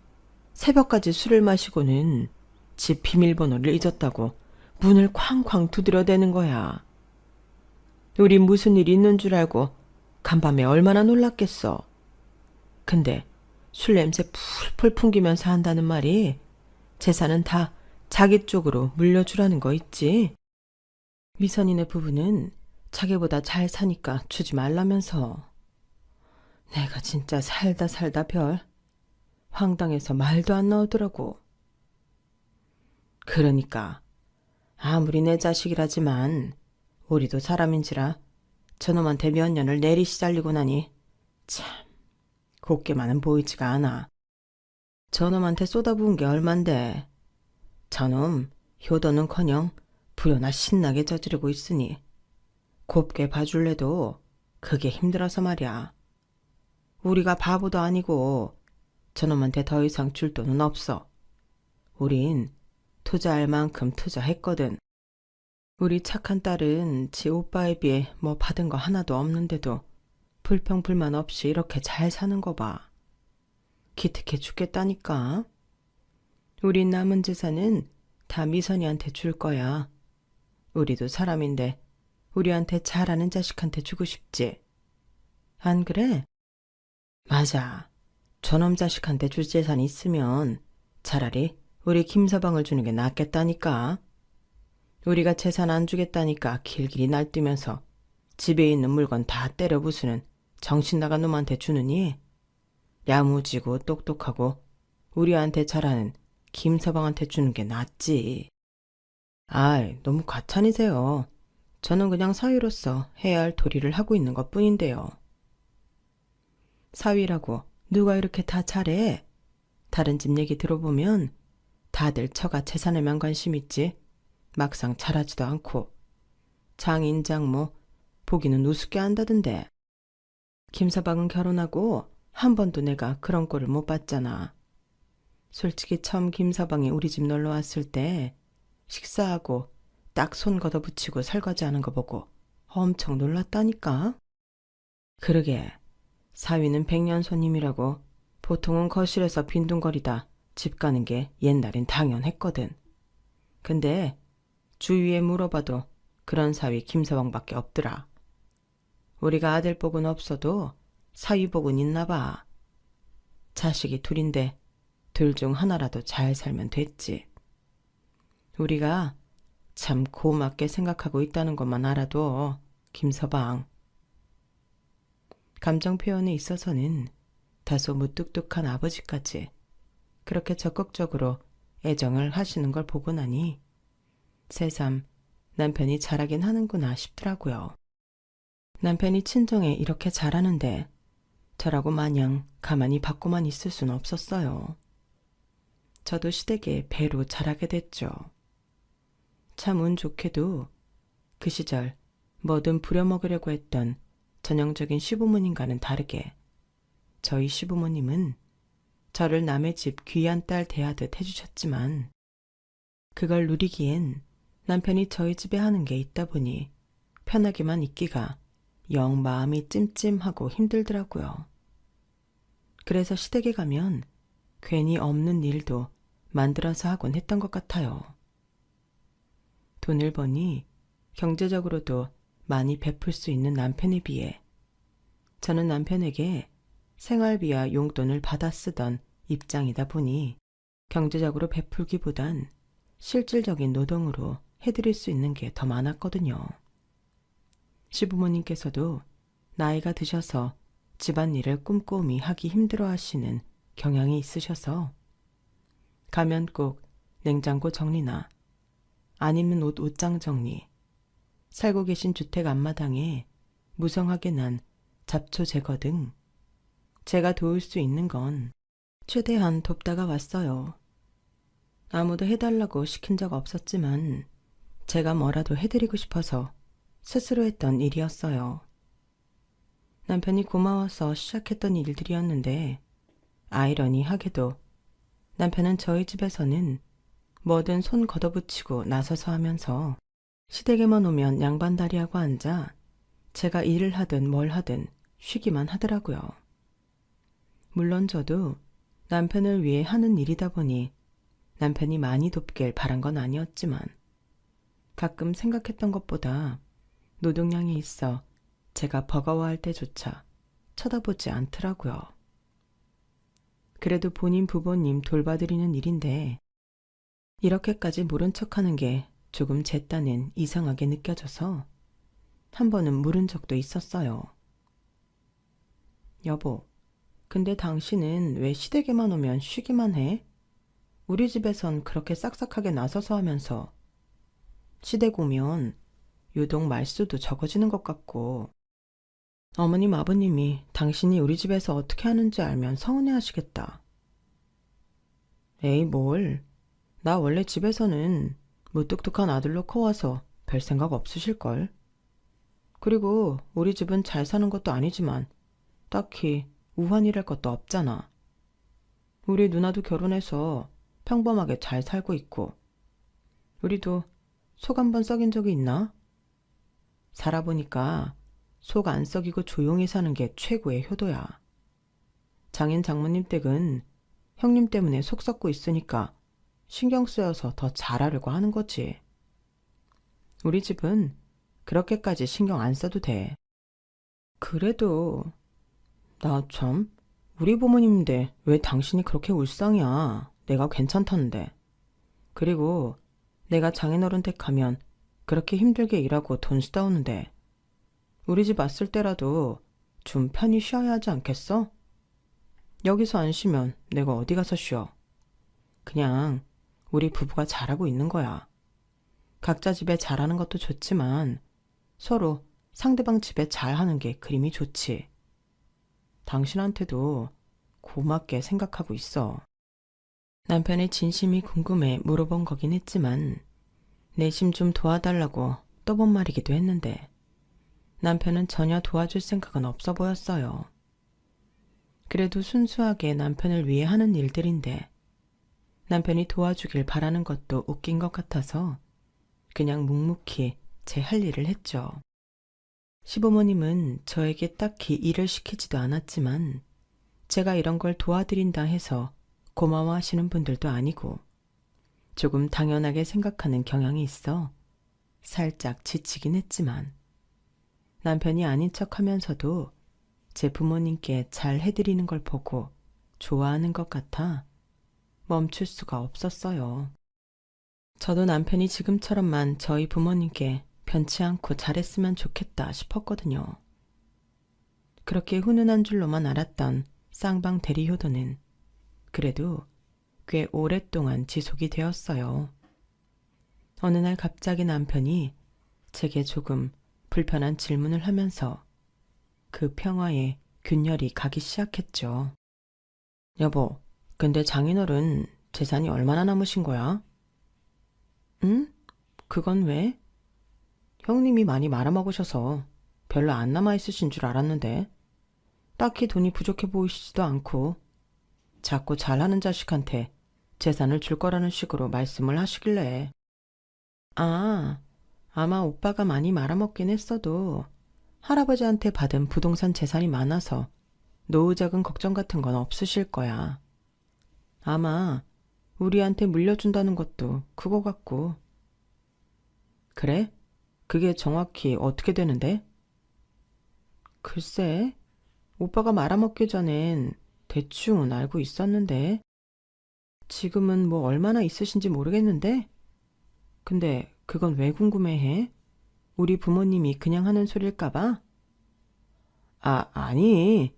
새벽까지 술을 마시고는 집 비밀번호를 잊었다고 문을 쾅쾅 두드려대는 거야. 우리 무슨 일 있는 줄 알고 간밤에 얼마나 놀랐겠어. 근데 술 냄새 풀풀 풍기면서 한다는 말이 재산은 다 자기 쪽으로 물려주라는 거 있지. 미선이네 부부는 자기보다 잘 사니까 주지 말라면서. 내가 진짜 살다 별 황당해서 말도 안 나오더라고. 그러니까 아무리 내 자식이라지만 우리도 사람인지라 저놈한테 몇 년을 내리 시달리고 나니 참 곱게만은 보이지가 않아. 저놈한테 쏟아부은 게 얼만데 저놈 효도는커녕 불효나 신나게 저지르고 있으니 곱게 봐줄래도 그게 힘들어서 말이야. 우리가 바보도 아니고 저놈한테 더 이상 줄 돈은 없어. 우린 투자할 만큼 투자했거든. 우리 착한 딸은 지 오빠에 비해 뭐 받은 거 하나도 없는데도 불평불만 없이 이렇게 잘 사는 거 봐. 기특해 죽겠다니까. 우리 남은 재산은 다 미선이한테 줄 거야. 우리도 사람인데 우리한테 잘하는 자식한테 주고 싶지. 안 그래? 맞아. 저놈 자식한테 줄 재산이 있으면 차라리 우리 김서방을 주는 게 낫겠다니까. 우리가 재산 안 주겠다니까 길길이 날뛰면서 집에 있는 물건 다 때려 부수는 정신 나간 놈한테 주느니 야무지고 똑똑하고 우리한테 잘하는 김서방한테 주는 게 낫지. 아이, 너무 과찬이세요. 저는 그냥 사위로서 해야 할 도리를 하고 있는 것 뿐인데요. 사위라고 누가 이렇게 다 잘해? 다른 집 얘기 들어보면 다들 처가 재산에만 관심 있지 막상 잘하지도 않고 장인 장모 보기는 우습게 한다던데. 김서방은 결혼하고 한 번도 내가 그런 꼴을 못 봤잖아. 솔직히 처음 김서방이 우리 집 놀러 왔을 때 식사하고 딱 손 걷어붙이고 설거지하는 거 보고 엄청 놀랐다니까. 그러게 사위는 백년 손님이라고 보통은 거실에서 빈둥거리다 집 가는 게 옛날엔 당연했거든. 근데 주위에 물어봐도 그런 사위 김서방밖에 없더라. 우리가 아들복은 없어도 사위복은 있나 봐. 자식이 둘인데 둘 중 하나라도 잘 살면 됐지. 우리가 참 고맙게 생각하고 있다는 것만 알아도 김서방. 감정 표현에 있어서는 다소 무뚝뚝한 아버지까지 그렇게 적극적으로 애정을 하시는 걸 보고 나니 새삼 남편이 잘하긴 하는구나 싶더라고요. 남편이 친정에 이렇게 잘하는데 저라고 마냥 가만히 받고만 있을 순 없었어요. 저도 시댁에 배로 자라게 됐죠. 참 운 좋게도 그 시절 뭐든 부려먹으려고 했던 전형적인 시부모님과는 다르게 저희 시부모님은 저를 남의 집 귀한 딸 대하듯 해주셨지만 그걸 누리기엔 남편이 저희 집에 하는 게 있다 보니 편하게만 있기가 영 마음이 찜찜하고 힘들더라고요. 그래서 시댁에 가면 괜히 없는 일도 만들어서 하곤 했던 것 같아요. 돈을 버니 경제적으로도 많이 베풀 수 있는 남편에 비해 저는 남편에게 생활비와 용돈을 받아 쓰던 입장이다 보니 경제적으로 베풀기보단 실질적인 노동으로 해드릴 수 있는 게 더 많았거든요. 시부모님께서도 나이가 드셔서 집안일을 꼼꼼히 하기 힘들어 하시는 경향이 있으셔서 가면 꼭 냉장고 정리나 안 입는 옷장 정리, 살고 계신 주택 앞마당에 무성하게 난 잡초 제거 등 제가 도울 수 있는 건 최대한 돕다가 왔어요. 아무도 해달라고 시킨 적 없었지만 제가 뭐라도 해드리고 싶어서 스스로 했던 일이었어요. 남편이 고마워서 시작했던 일들이었는데 아이러니하게도 남편은 저희 집에서는 뭐든 손 걷어붙이고 나서서 하면서 시댁에만 오면 양반다리하고 앉아 제가 일을 하든 뭘 하든 쉬기만 하더라고요. 물론 저도 남편을 위해 하는 일이다 보니 남편이 많이 돕길 바란 건 아니었지만 가끔 생각했던 것보다 노동량이 있어 제가 버거워할 때조차 쳐다보지 않더라고요. 그래도 본인 부모님 돌봐드리는 일인데 이렇게까지 모른 척하는 게 조금 제 딴엔 이상하게 느껴져서 한 번은 물은 적도 있었어요. 여보, 근데 당신은 왜 시댁에만 오면 쉬기만 해? 우리 집에선 그렇게 싹싹하게 나서서 하면서 시댁 오면 유독 말수도 적어지는 것 같고 어머님 아버님이 당신이 우리 집에서 어떻게 하는지 알면 서운해하시겠다. 에이 뭘, 나 원래 집에서는 무뚝뚝한 아들로 커와서 별 생각 없으실걸. 그리고 우리 집은 잘 사는 것도 아니지만 딱히 우환이랄 것도 없잖아. 우리 누나도 결혼해서 평범하게 잘 살고 있고 우리도 속 한 번 썩인 적이 있나? 살아보니까 속 안 썩이고 조용히 사는 게 최고의 효도야. 장인 장모님 댁은 형님 때문에 속 썩고 있으니까 신경 쓰여서 더 잘하려고 하는 거지. 우리 집은 그렇게까지 신경 안 써도 돼. 그래도 나 참 우리 부모님인데 왜 당신이 그렇게 울상이야. 내가 괜찮다는데. 그리고 내가 장인어른 댁 가면 그렇게 힘들게 일하고 돈 쓰다 오는데 우리 집 왔을 때라도 좀 편히 쉬어야 하지 않겠어? 여기서 안 쉬면 내가 어디 가서 쉬어. 그냥 우리 부부가 잘하고 있는 거야. 각자 집에 잘하는 것도 좋지만 서로 상대방 집에 잘하는 게 그림이 좋지. 당신한테도 고맙게 생각하고 있어. 남편의 진심이 궁금해 물어본 거긴 했지만 내심 좀 도와달라고 떠본 말이기도 했는데 남편은 전혀 도와줄 생각은 없어 보였어요. 그래도 순수하게 남편을 위해 하는 일들인데 남편이 도와주길 바라는 것도 웃긴 것 같아서 그냥 묵묵히 제 할 일을 했죠. 시부모님은 저에게 딱히 일을 시키지도 않았지만 제가 이런 걸 도와드린다 해서 고마워하시는 분들도 아니고 조금 당연하게 생각하는 경향이 있어 살짝 지치긴 했지만 남편이 아닌 척 하면서도 제 부모님께 잘 해드리는 걸 보고 좋아하는 것 같아 멈출 수가 없었어요. 저도 남편이 지금처럼만 저희 부모님께 변치 않고 잘했으면 좋겠다 싶었거든요. 그렇게 훈훈한 줄로만 알았던 쌍방 대리 효도는 그래도 꽤 오랫동안 지속이 되었어요. 어느 날 갑자기 남편이 제게 조금 불편한 질문을 하면서 그 평화에 균열이 가기 시작했죠. 여보, 근데 장인어른 재산이 얼마나 남으신 거야? 응? 그건 왜? 형님이 많이 말아먹으셔서 별로 안 남아있으신 줄 알았는데 딱히 돈이 부족해 보이시지도 않고 자꾸 잘하는 자식한테 재산을 줄 거라는 식으로 말씀을 하시길래 아, 아마 오빠가 많이 말아먹긴 했어도 할아버지한테 받은 부동산 재산이 많아서 노후 자금 걱정 같은 건 없으실 거야. 아마 우리한테 물려준다는 것도 그거 같고. 그래? 그게 정확히 어떻게 되는데? 글쎄, 오빠가 말아먹기 전엔 대충은 알고 있었는데 지금은 뭐 얼마나 있으신지 모르겠는데? 근데 그건 왜 궁금해해? 우리 부모님이 그냥 하는 소릴까봐? 아니.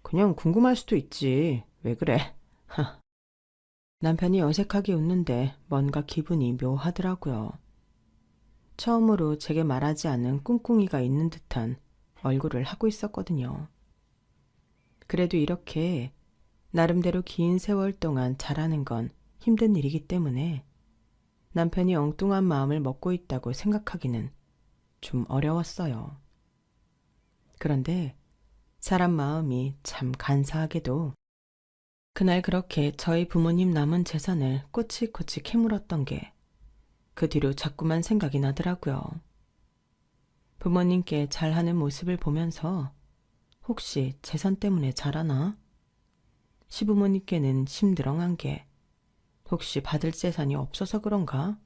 그냥 궁금할 수도 있지. 왜 그래? 남편이 어색하게 웃는데 뭔가 기분이 묘하더라고요. 처음으로 제게 말하지 않은 꿍꿍이가 있는 듯한 얼굴을 하고 있었거든요. 그래도 이렇게 나름대로 긴 세월 동안 잘하는 건 힘든 일이기 때문에 남편이 엉뚱한 마음을 먹고 있다고 생각하기는 좀 어려웠어요. 그런데 사람 마음이 참 간사하게도 그날 그렇게 저희 부모님 남은 재산을 꼬치꼬치 캐물었던 게 그 뒤로 자꾸만 생각이 나더라고요. 부모님께 잘하는 모습을 보면서 혹시 재산 때문에 잘하나? 시부모님께는 심드렁한 게 혹시 받을 재산이 없어서 그런가?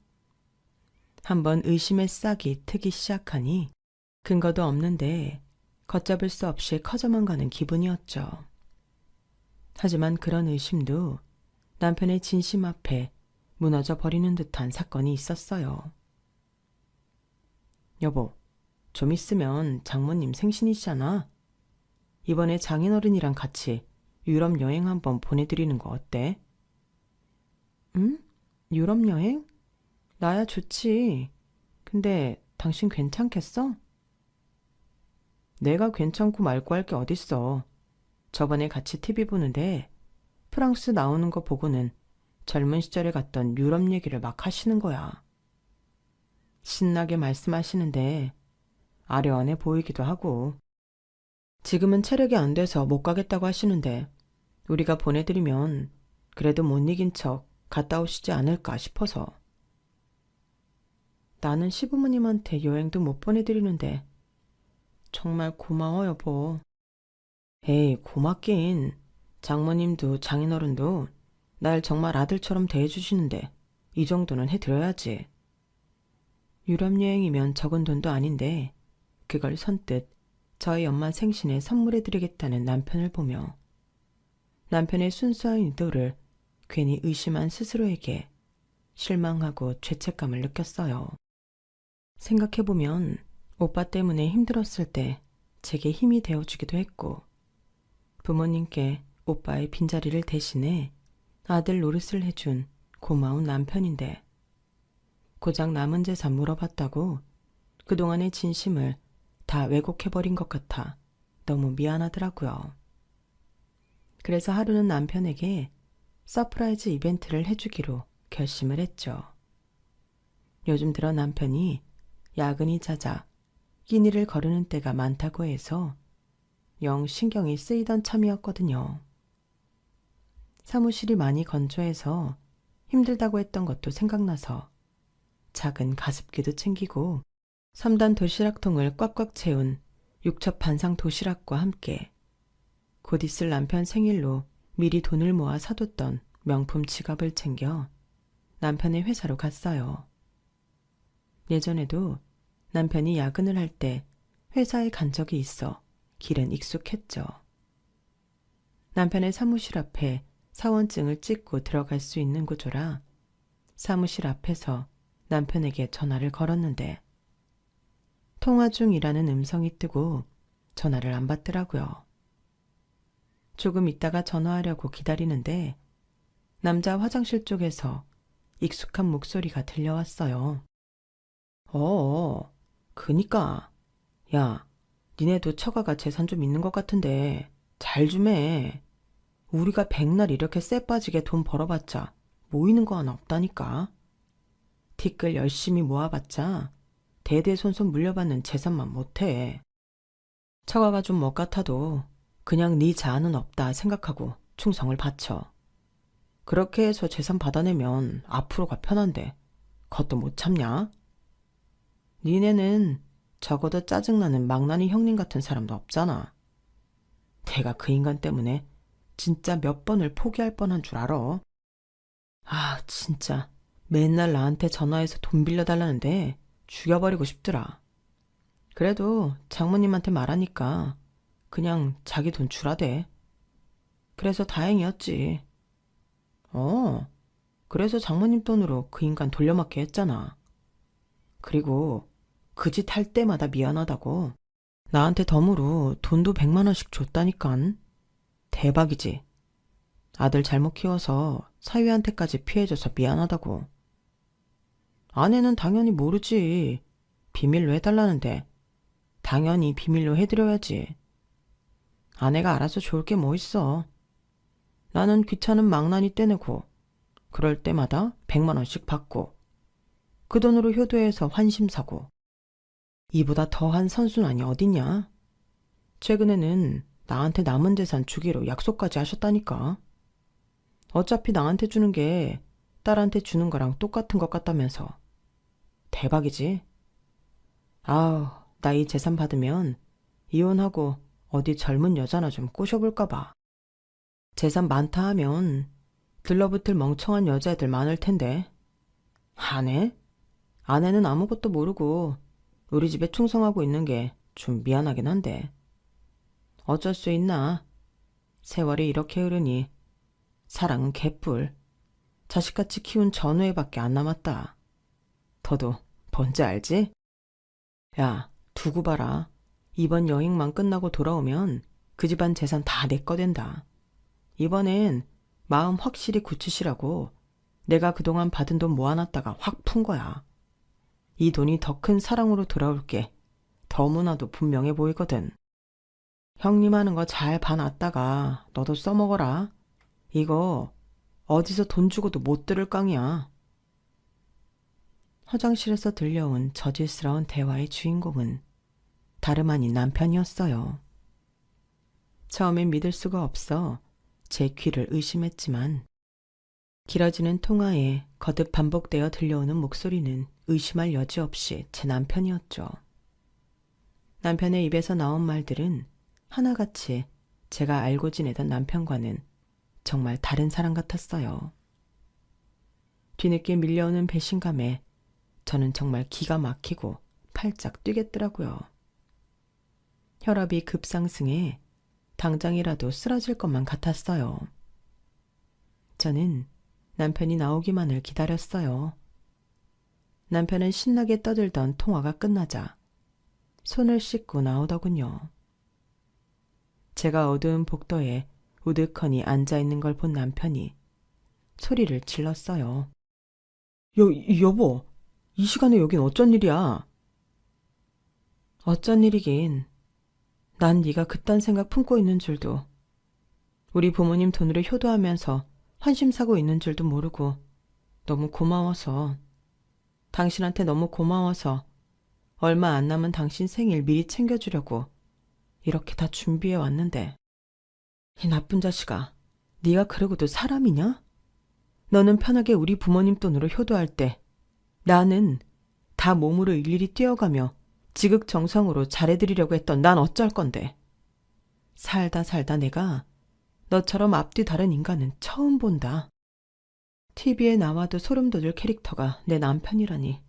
한번 의심의 싹이 트기 시작하니 근거도 없는데 걷잡을 수 없이 커져만 가는 기분이었죠. 하지만 그런 의심도 남편의 진심 앞에 무너져 버리는 듯한 사건이 있었어요. 여보, 좀 있으면 장모님 생신이시잖아. 이번에 장인어른이랑 같이 유럽 여행 한번 보내드리는 거 어때? 응? 유럽 여행? 나야 좋지. 근데 당신 괜찮겠어? 내가 괜찮고 말고 할 게 어딨어. 저번에 같이 TV 보는데 프랑스 나오는 거 보고는 젊은 시절에 갔던 유럽 얘기를 막 하시는 거야. 신나게 말씀하시는데 아련해 보이기도 하고 지금은 체력이 안 돼서 못 가겠다고 하시는데 우리가 보내드리면 그래도 못 이긴 척 갔다 오시지 않을까 싶어서. 나는 시부모님한테 여행도 못 보내드리는데 정말 고마워 여보. 에이 고맙긴. 장모님도 장인어른도 날 정말 아들처럼 대해주시는데 이 정도는 해드려야지. 유럽 여행이면 적은 돈도 아닌데 그걸 선뜻 저희 엄마 생신에 선물해드리겠다는 남편을 보며 남편의 순수한 의도를 괜히 의심한 스스로에게 실망하고 죄책감을 느꼈어요. 생각해보면 오빠 때문에 힘들었을 때 제게 힘이 되어주기도 했고 부모님께 오빠의 빈자리를 대신해 아들 노릇을 해준 고마운 남편인데 고작 남은 재산 물어봤다고 그동안의 진심을 다 왜곡해버린 것 같아 너무 미안하더라고요. 그래서 하루는 남편에게 서프라이즈 이벤트를 해주기로 결심을 했죠. 요즘 들어 남편이 야근이 잦아 끼니를 거르는 때가 많다고 해서 영 신경이 쓰이던 참이었거든요. 사무실이 많이 건조해서 힘들다고 했던 것도 생각나서 작은 가습기도 챙기고 3단 도시락통을 꽉꽉 채운 육첩 반상 도시락과 함께 곧 있을 남편 생일로 미리 돈을 모아 사뒀던 명품 지갑을 챙겨 남편의 회사로 갔어요. 예전에도 남편이 야근을 할 때 회사에 간 적이 있어 길은 익숙했죠. 남편의 사무실 앞에 사원증을 찍고 들어갈 수 있는 구조라 사무실 앞에서 남편에게 전화를 걸었는데 통화 중이라는 음성이 뜨고 전화를 안 받더라고요. 조금 있다가 전화하려고 기다리는데 남자 화장실 쪽에서 익숙한 목소리가 들려왔어요. 그니까. 야, 니네도 처가가 재산 좀 있는 것 같은데 잘 좀 해. 우리가 백날 이렇게 쎄 빠지게 돈 벌어봤자 모이는 거 하나 없다니까. 티끌 열심히 모아봤자 대대손손 물려받는 재산만 못해. 처가가 좀 못 같아도 그냥 네 자아는 없다 생각하고 충성을 바쳐. 그렇게 해서 재산 받아내면 앞으로가 편한데 그것도 못 참냐? 니네는 적어도 짜증나는 망나니 형님 같은 사람도 없잖아. 내가 그 인간 때문에 진짜 몇 번을 포기할 뻔한 줄 알아. 진짜 맨날 나한테 전화해서 돈 빌려달라는데 죽여버리고 싶더라. 그래도 장모님한테 말하니까 그냥 자기 돈 주라대. 그래서 다행이었지. 그래서 장모님 돈으로 그 인간 돌려막기 했잖아. 그리고 그 짓 할 때마다 미안하다고 나한테 덤으로 돈도 100만 원씩 줬다니깐. 대박이지. 아들 잘못 키워서 사위한테까지 피해줘서 미안하다고. 아내는 당연히 모르지. 비밀로 해달라는데 당연히 비밀로 해드려야지. 아내가 알아서 좋을 게 뭐 있어. 나는 귀찮은 망나니 떼내고 그럴 때마다 100만 원씩 받고 그 돈으로 효도해서 환심 사고 이보다 더한 선순환이 어딨냐. 최근에는 나한테 남은 재산 주기로 약속까지 하셨다니까. 어차피 나한테 주는 게 딸한테 주는 거랑 똑같은 것 같다면서. 대박이지. 나 이 재산 받으면 이혼하고 어디 젊은 여자나 좀 꼬셔볼까 봐. 재산 많다 하면 들러붙을 멍청한 여자애들 많을 텐데. 아내? 아내는 아무것도 모르고 우리 집에 충성하고 있는 게 좀 미안하긴 한데. 어쩔 수 있나. 세월이 이렇게 흐르니 사랑은 개뿔. 자식같이 키운 전우애밖에 안 남았다. 더도 뭔지 알지? 야, 두고 봐라. 이번 여행만 끝나고 돌아오면 그 집안 재산 다 내 거 된다. 이번엔 마음 확실히 굳히시라고 내가 그동안 받은 돈 모아놨다가 확 푼 거야. 이 돈이 더 큰 사랑으로 돌아올게 너무나도 분명해 보이거든. 형님 하는 거 잘 봐놨다가 너도 써먹어라. 이거 어디서 돈 주고도 못 들을 깡이야. 화장실에서 들려온 저질스러운 대화의 주인공은 다름 아닌 남편이었어요. 처음엔 믿을 수가 없어 제 귀를 의심했지만 길어지는 통화에 거듭 반복되어 들려오는 목소리는 의심할 여지 없이 제 남편이었죠. 남편의 입에서 나온 말들은 하나같이 제가 알고 지내던 남편과는 정말 다른 사람 같았어요. 뒤늦게 밀려오는 배신감에 저는 정말 기가 막히고 팔짝 뛰겠더라고요. 혈압이 급상승해 당장이라도 쓰러질 것만 같았어요. 저는 남편이 나오기만을 기다렸어요. 남편은 신나게 떠들던 통화가 끝나자 손을 씻고 나오더군요. 제가 어두운 복도에 우두커니 앉아있는 걸 본 남편이 소리를 질렀어요. 여보, 이 시간에 여긴 어쩐 일이야? 어쩐 일이긴. 난 네가 그딴 생각 품고 있는 줄도. 우리 부모님 돈으로 효도하면서 환심사고 있는 줄도 모르고 너무 고마워서, 당신한테 너무 고마워서 얼마 안 남은 당신 생일 미리 챙겨주려고 이렇게 다 준비해 왔는데, 이 나쁜 자식아, 네가 그러고도 사람이냐? 너는 편하게 우리 부모님 돈으로 효도할 때 나는 다 몸으로 일일이 뛰어가며 지극정성으로 잘해드리려고 했던 난 어쩔 건데. 살다 살다 내가 너처럼 앞뒤 다른 인간은 처음 본다. TV에 나와도 소름 돋을 캐릭터가 내 남편이라니.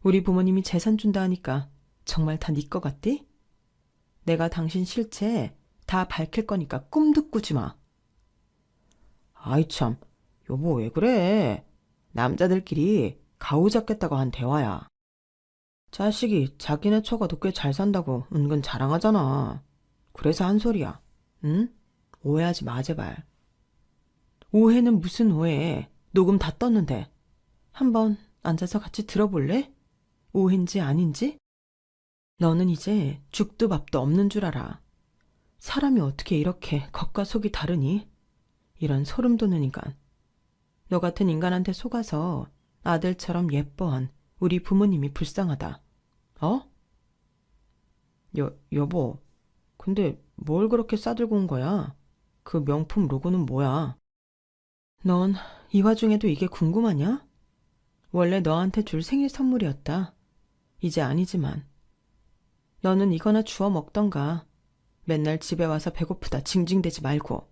우리 부모님이 재산 준다 하니까 정말 다 네 거 같디? 내가 당신 실체 다 밝힐 거니까 꿈도 꾸지 마. 아이 참, 여보 왜 그래? 남자들끼리 가오 잡겠다고 한 대화야. 자식이 자기네 처가도 꽤 잘 산다고 은근 자랑하잖아. 그래서 한 소리야. 응? 오해하지 마 제발. 오해는 무슨 오해. 녹음 다 떴는데. 한번 앉아서 같이 들어볼래? 오해인지 아닌지? 너는 이제 죽도 밥도 없는 줄 알아. 사람이 어떻게 이렇게 겉과 속이 다르니? 이런 소름 돋는 인간. 너 같은 인간한테 속아서 아들처럼 예뻐한 우리 부모님이 불쌍하다. 어? 여보, 근데 뭘 그렇게 싸들고 온 거야? 그 명품 로고는 뭐야? 넌 이 와중에도 이게 궁금하냐? 원래 너한테 줄 생일 선물이었다. 이제 아니지만. 너는 이거나 주워 먹던가. 맨날 집에 와서 배고프다 징징대지 말고.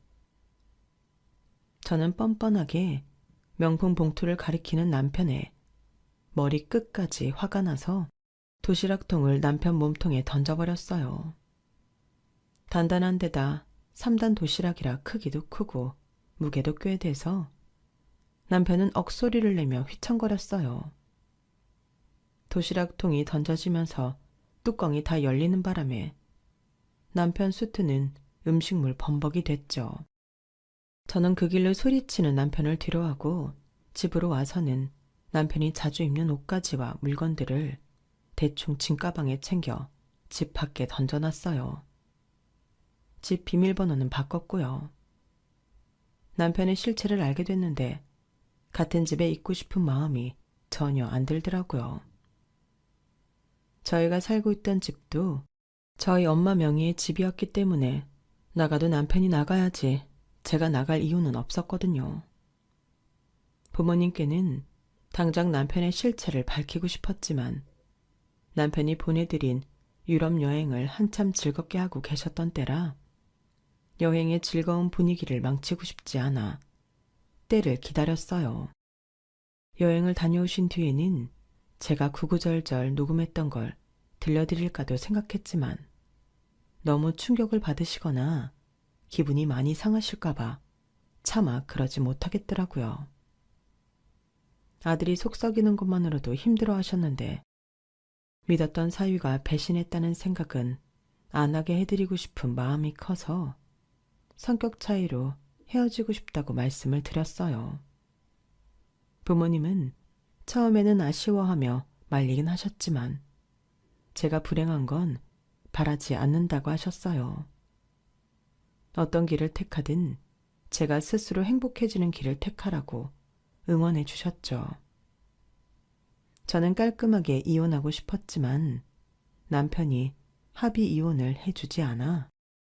저는 뻔뻔하게 명품 봉투를 가리키는 남편에 머리 끝까지 화가 나서 도시락통을 남편 몸통에 던져버렸어요. 단단한 데다 3단 도시락이라 크기도 크고 무게도 꽤 돼서 남편은 억소리를 내며 휘청거렸어요. 도시락통이 던져지면서 뚜껑이 다 열리는 바람에 남편 수트는 음식물 범벅이 됐죠. 저는 그 길로 소리치는 남편을 뒤로하고 집으로 와서는 남편이 자주 입는 옷가지와 물건들을 대충 짐가방에 챙겨 집 밖에 던져놨어요. 집 비밀번호는 바꿨고요. 남편의 실체를 알게 됐는데 같은 집에 있고 싶은 마음이 전혀 안 들더라고요. 저희가 살고 있던 집도 저희 엄마 명의의 집이었기 때문에 나가도 남편이 나가야지 제가 나갈 이유는 없었거든요. 부모님께는 당장 남편의 실체를 밝히고 싶었지만 남편이 보내드린 유럽 여행을 한참 즐겁게 하고 계셨던 때라 여행의 즐거운 분위기를 망치고 싶지 않아 때를 기다렸어요. 여행을 다녀오신 뒤에는 제가 구구절절 녹음했던 걸 들려드릴까도 생각했지만 너무 충격을 받으시거나 기분이 많이 상하실까봐 차마 그러지 못하겠더라고요. 아들이 속 썩이는 것만으로도 힘들어 하셨는데 믿었던 사위가 배신했다는 생각은 안 하게 해드리고 싶은 마음이 커서 성격 차이로 헤어지고 싶다고 말씀을 드렸어요. 부모님은 처음에는 아쉬워하며 말리긴 하셨지만 제가 불행한 건 바라지 않는다고 하셨어요. 어떤 길을 택하든 제가 스스로 행복해지는 길을 택하라고 응원해 주셨죠. 저는 깔끔하게 이혼하고 싶었지만 남편이 합의 이혼을 해주지 않아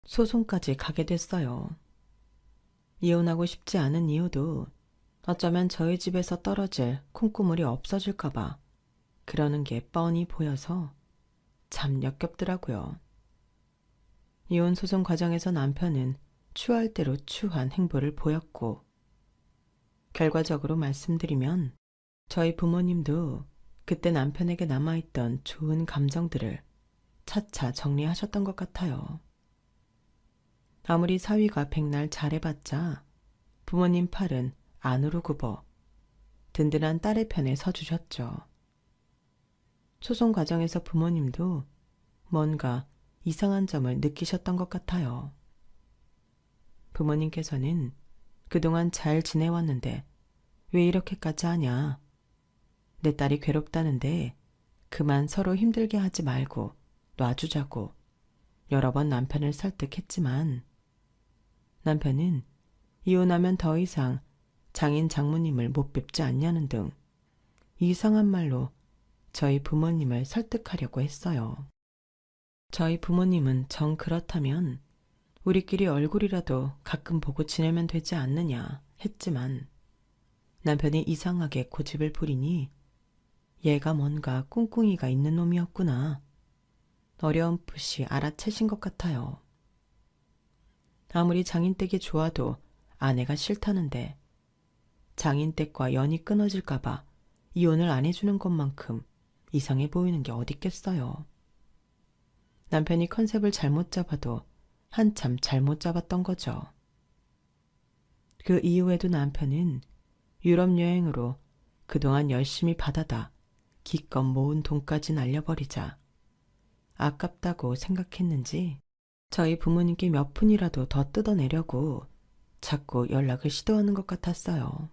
소송까지 가게 됐어요. 이혼하고 싶지 않은 이유도 어쩌면 저희 집에서 떨어질 콩고물이 없어질까봐 그러는 게 뻔히 보여서 참 역겹더라고요. 이혼 소송 과정에서 남편은 추할 대로 추한 행보를 보였고 결과적으로 말씀드리면 저희 부모님도 그때 남편에게 남아있던 좋은 감정들을 차차 정리하셨던 것 같아요. 아무리 사위가 백날 잘해봤자 부모님 팔은 안으로 굽어 든든한 딸의 편에 서주셨죠. 소송 과정에서 부모님도 뭔가 이상한 점을 느끼셨던 것 같아요. 부모님께서는 그동안 잘 지내왔는데 왜 이렇게까지 하냐. 내 딸이 괴롭다는데 그만 서로 힘들게 하지 말고 놔주자고 여러 번 남편을 설득했지만 남편은 이혼하면 더 이상 장인 장모님을 못 뵙지 않냐는 등 이상한 말로 저희 부모님을 설득하려고 했어요. 저희 부모님은 정 그렇다면 우리끼리 얼굴이라도 가끔 보고 지내면 되지 않느냐 했지만 남편이 이상하게 고집을 부리니 얘가 뭔가 꿍꿍이가 있는 놈이었구나. 어려움풋이 알아채신 것 같아요. 아무리 장인댁이 좋아도 아내가 싫다는데 장인댁과 연이 끊어질까봐 이혼을 안 해주는 것만큼 이상해 보이는 게 어딨겠어요. 남편이 컨셉을 잘못 잡아도 한참 잘못 잡았던 거죠. 그 이후에도 남편은 유럽 여행으로 그동안 열심히 받아다 기껏 모은 돈까지 날려버리자 아깝다고 생각했는지 저희 부모님께 몇 푼이라도 더 뜯어내려고 자꾸 연락을 시도하는 것 같았어요.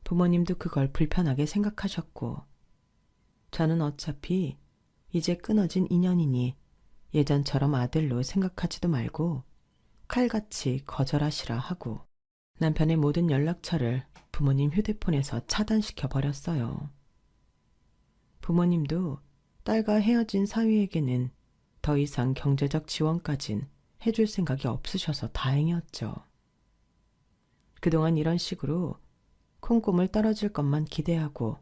부모님도 그걸 불편하게 생각하셨고 저는 어차피 이제 끊어진 인연이니 예전처럼 아들로 생각하지도 말고 칼같이 거절하시라 하고 남편의 모든 연락처를 부모님 휴대폰에서 차단시켜 버렸어요. 부모님도 딸과 헤어진 사위에게는 더 이상 경제적 지원까진 해줄 생각이 없으셔서 다행이었죠. 그동안 이런 식으로 콩고물 떨어질 것만 기대하고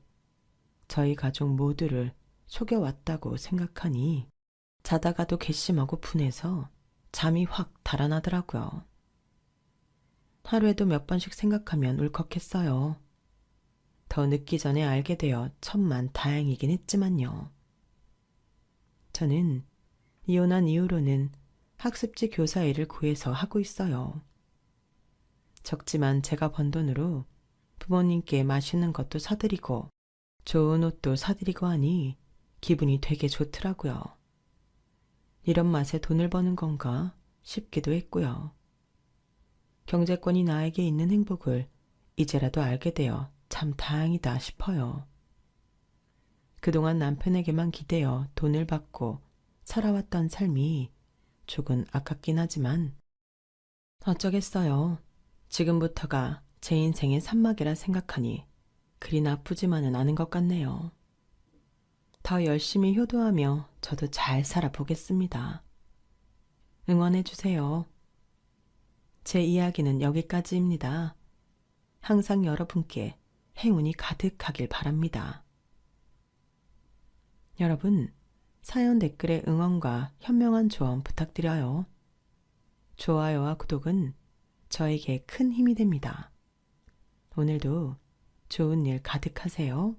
저희 가족 모두를 속여왔다고 생각하니 자다가도 괘씸하고 분해서 잠이 확 달아나더라고요. 하루에도 몇 번씩 생각하면 울컥했어요. 더 늦기 전에 알게 되어 천만 다행이긴 했지만요. 저는 이혼한 이후로는 학습지 교사 일을 구해서 하고 있어요. 적지만 제가 번 돈으로 부모님께 맛있는 것도 사드리고 좋은 옷도 사드리고 하니 기분이 되게 좋더라고요. 이런 맛에 돈을 버는 건가 싶기도 했고요. 경제권이 나에게 있는 행복을 이제라도 알게 되어 참 다행이다 싶어요. 그동안 남편에게만 기대어 돈을 받고 살아왔던 삶이 조금 아깝긴 하지만 어쩌겠어요. 지금부터가 제 인생의 산막이라 생각하니 그리 나쁘지만은 않은 것 같네요. 더 열심히 효도하며 저도 잘 살아보겠습니다. 응원해주세요. 제 이야기는 여기까지입니다. 항상 여러분께 행운이 가득하길 바랍니다. 여러분, 사연 댓글에 응원과 현명한 조언 부탁드려요. 좋아요와 구독은 저에게 큰 힘이 됩니다. 오늘도 좋은 일 가득하세요.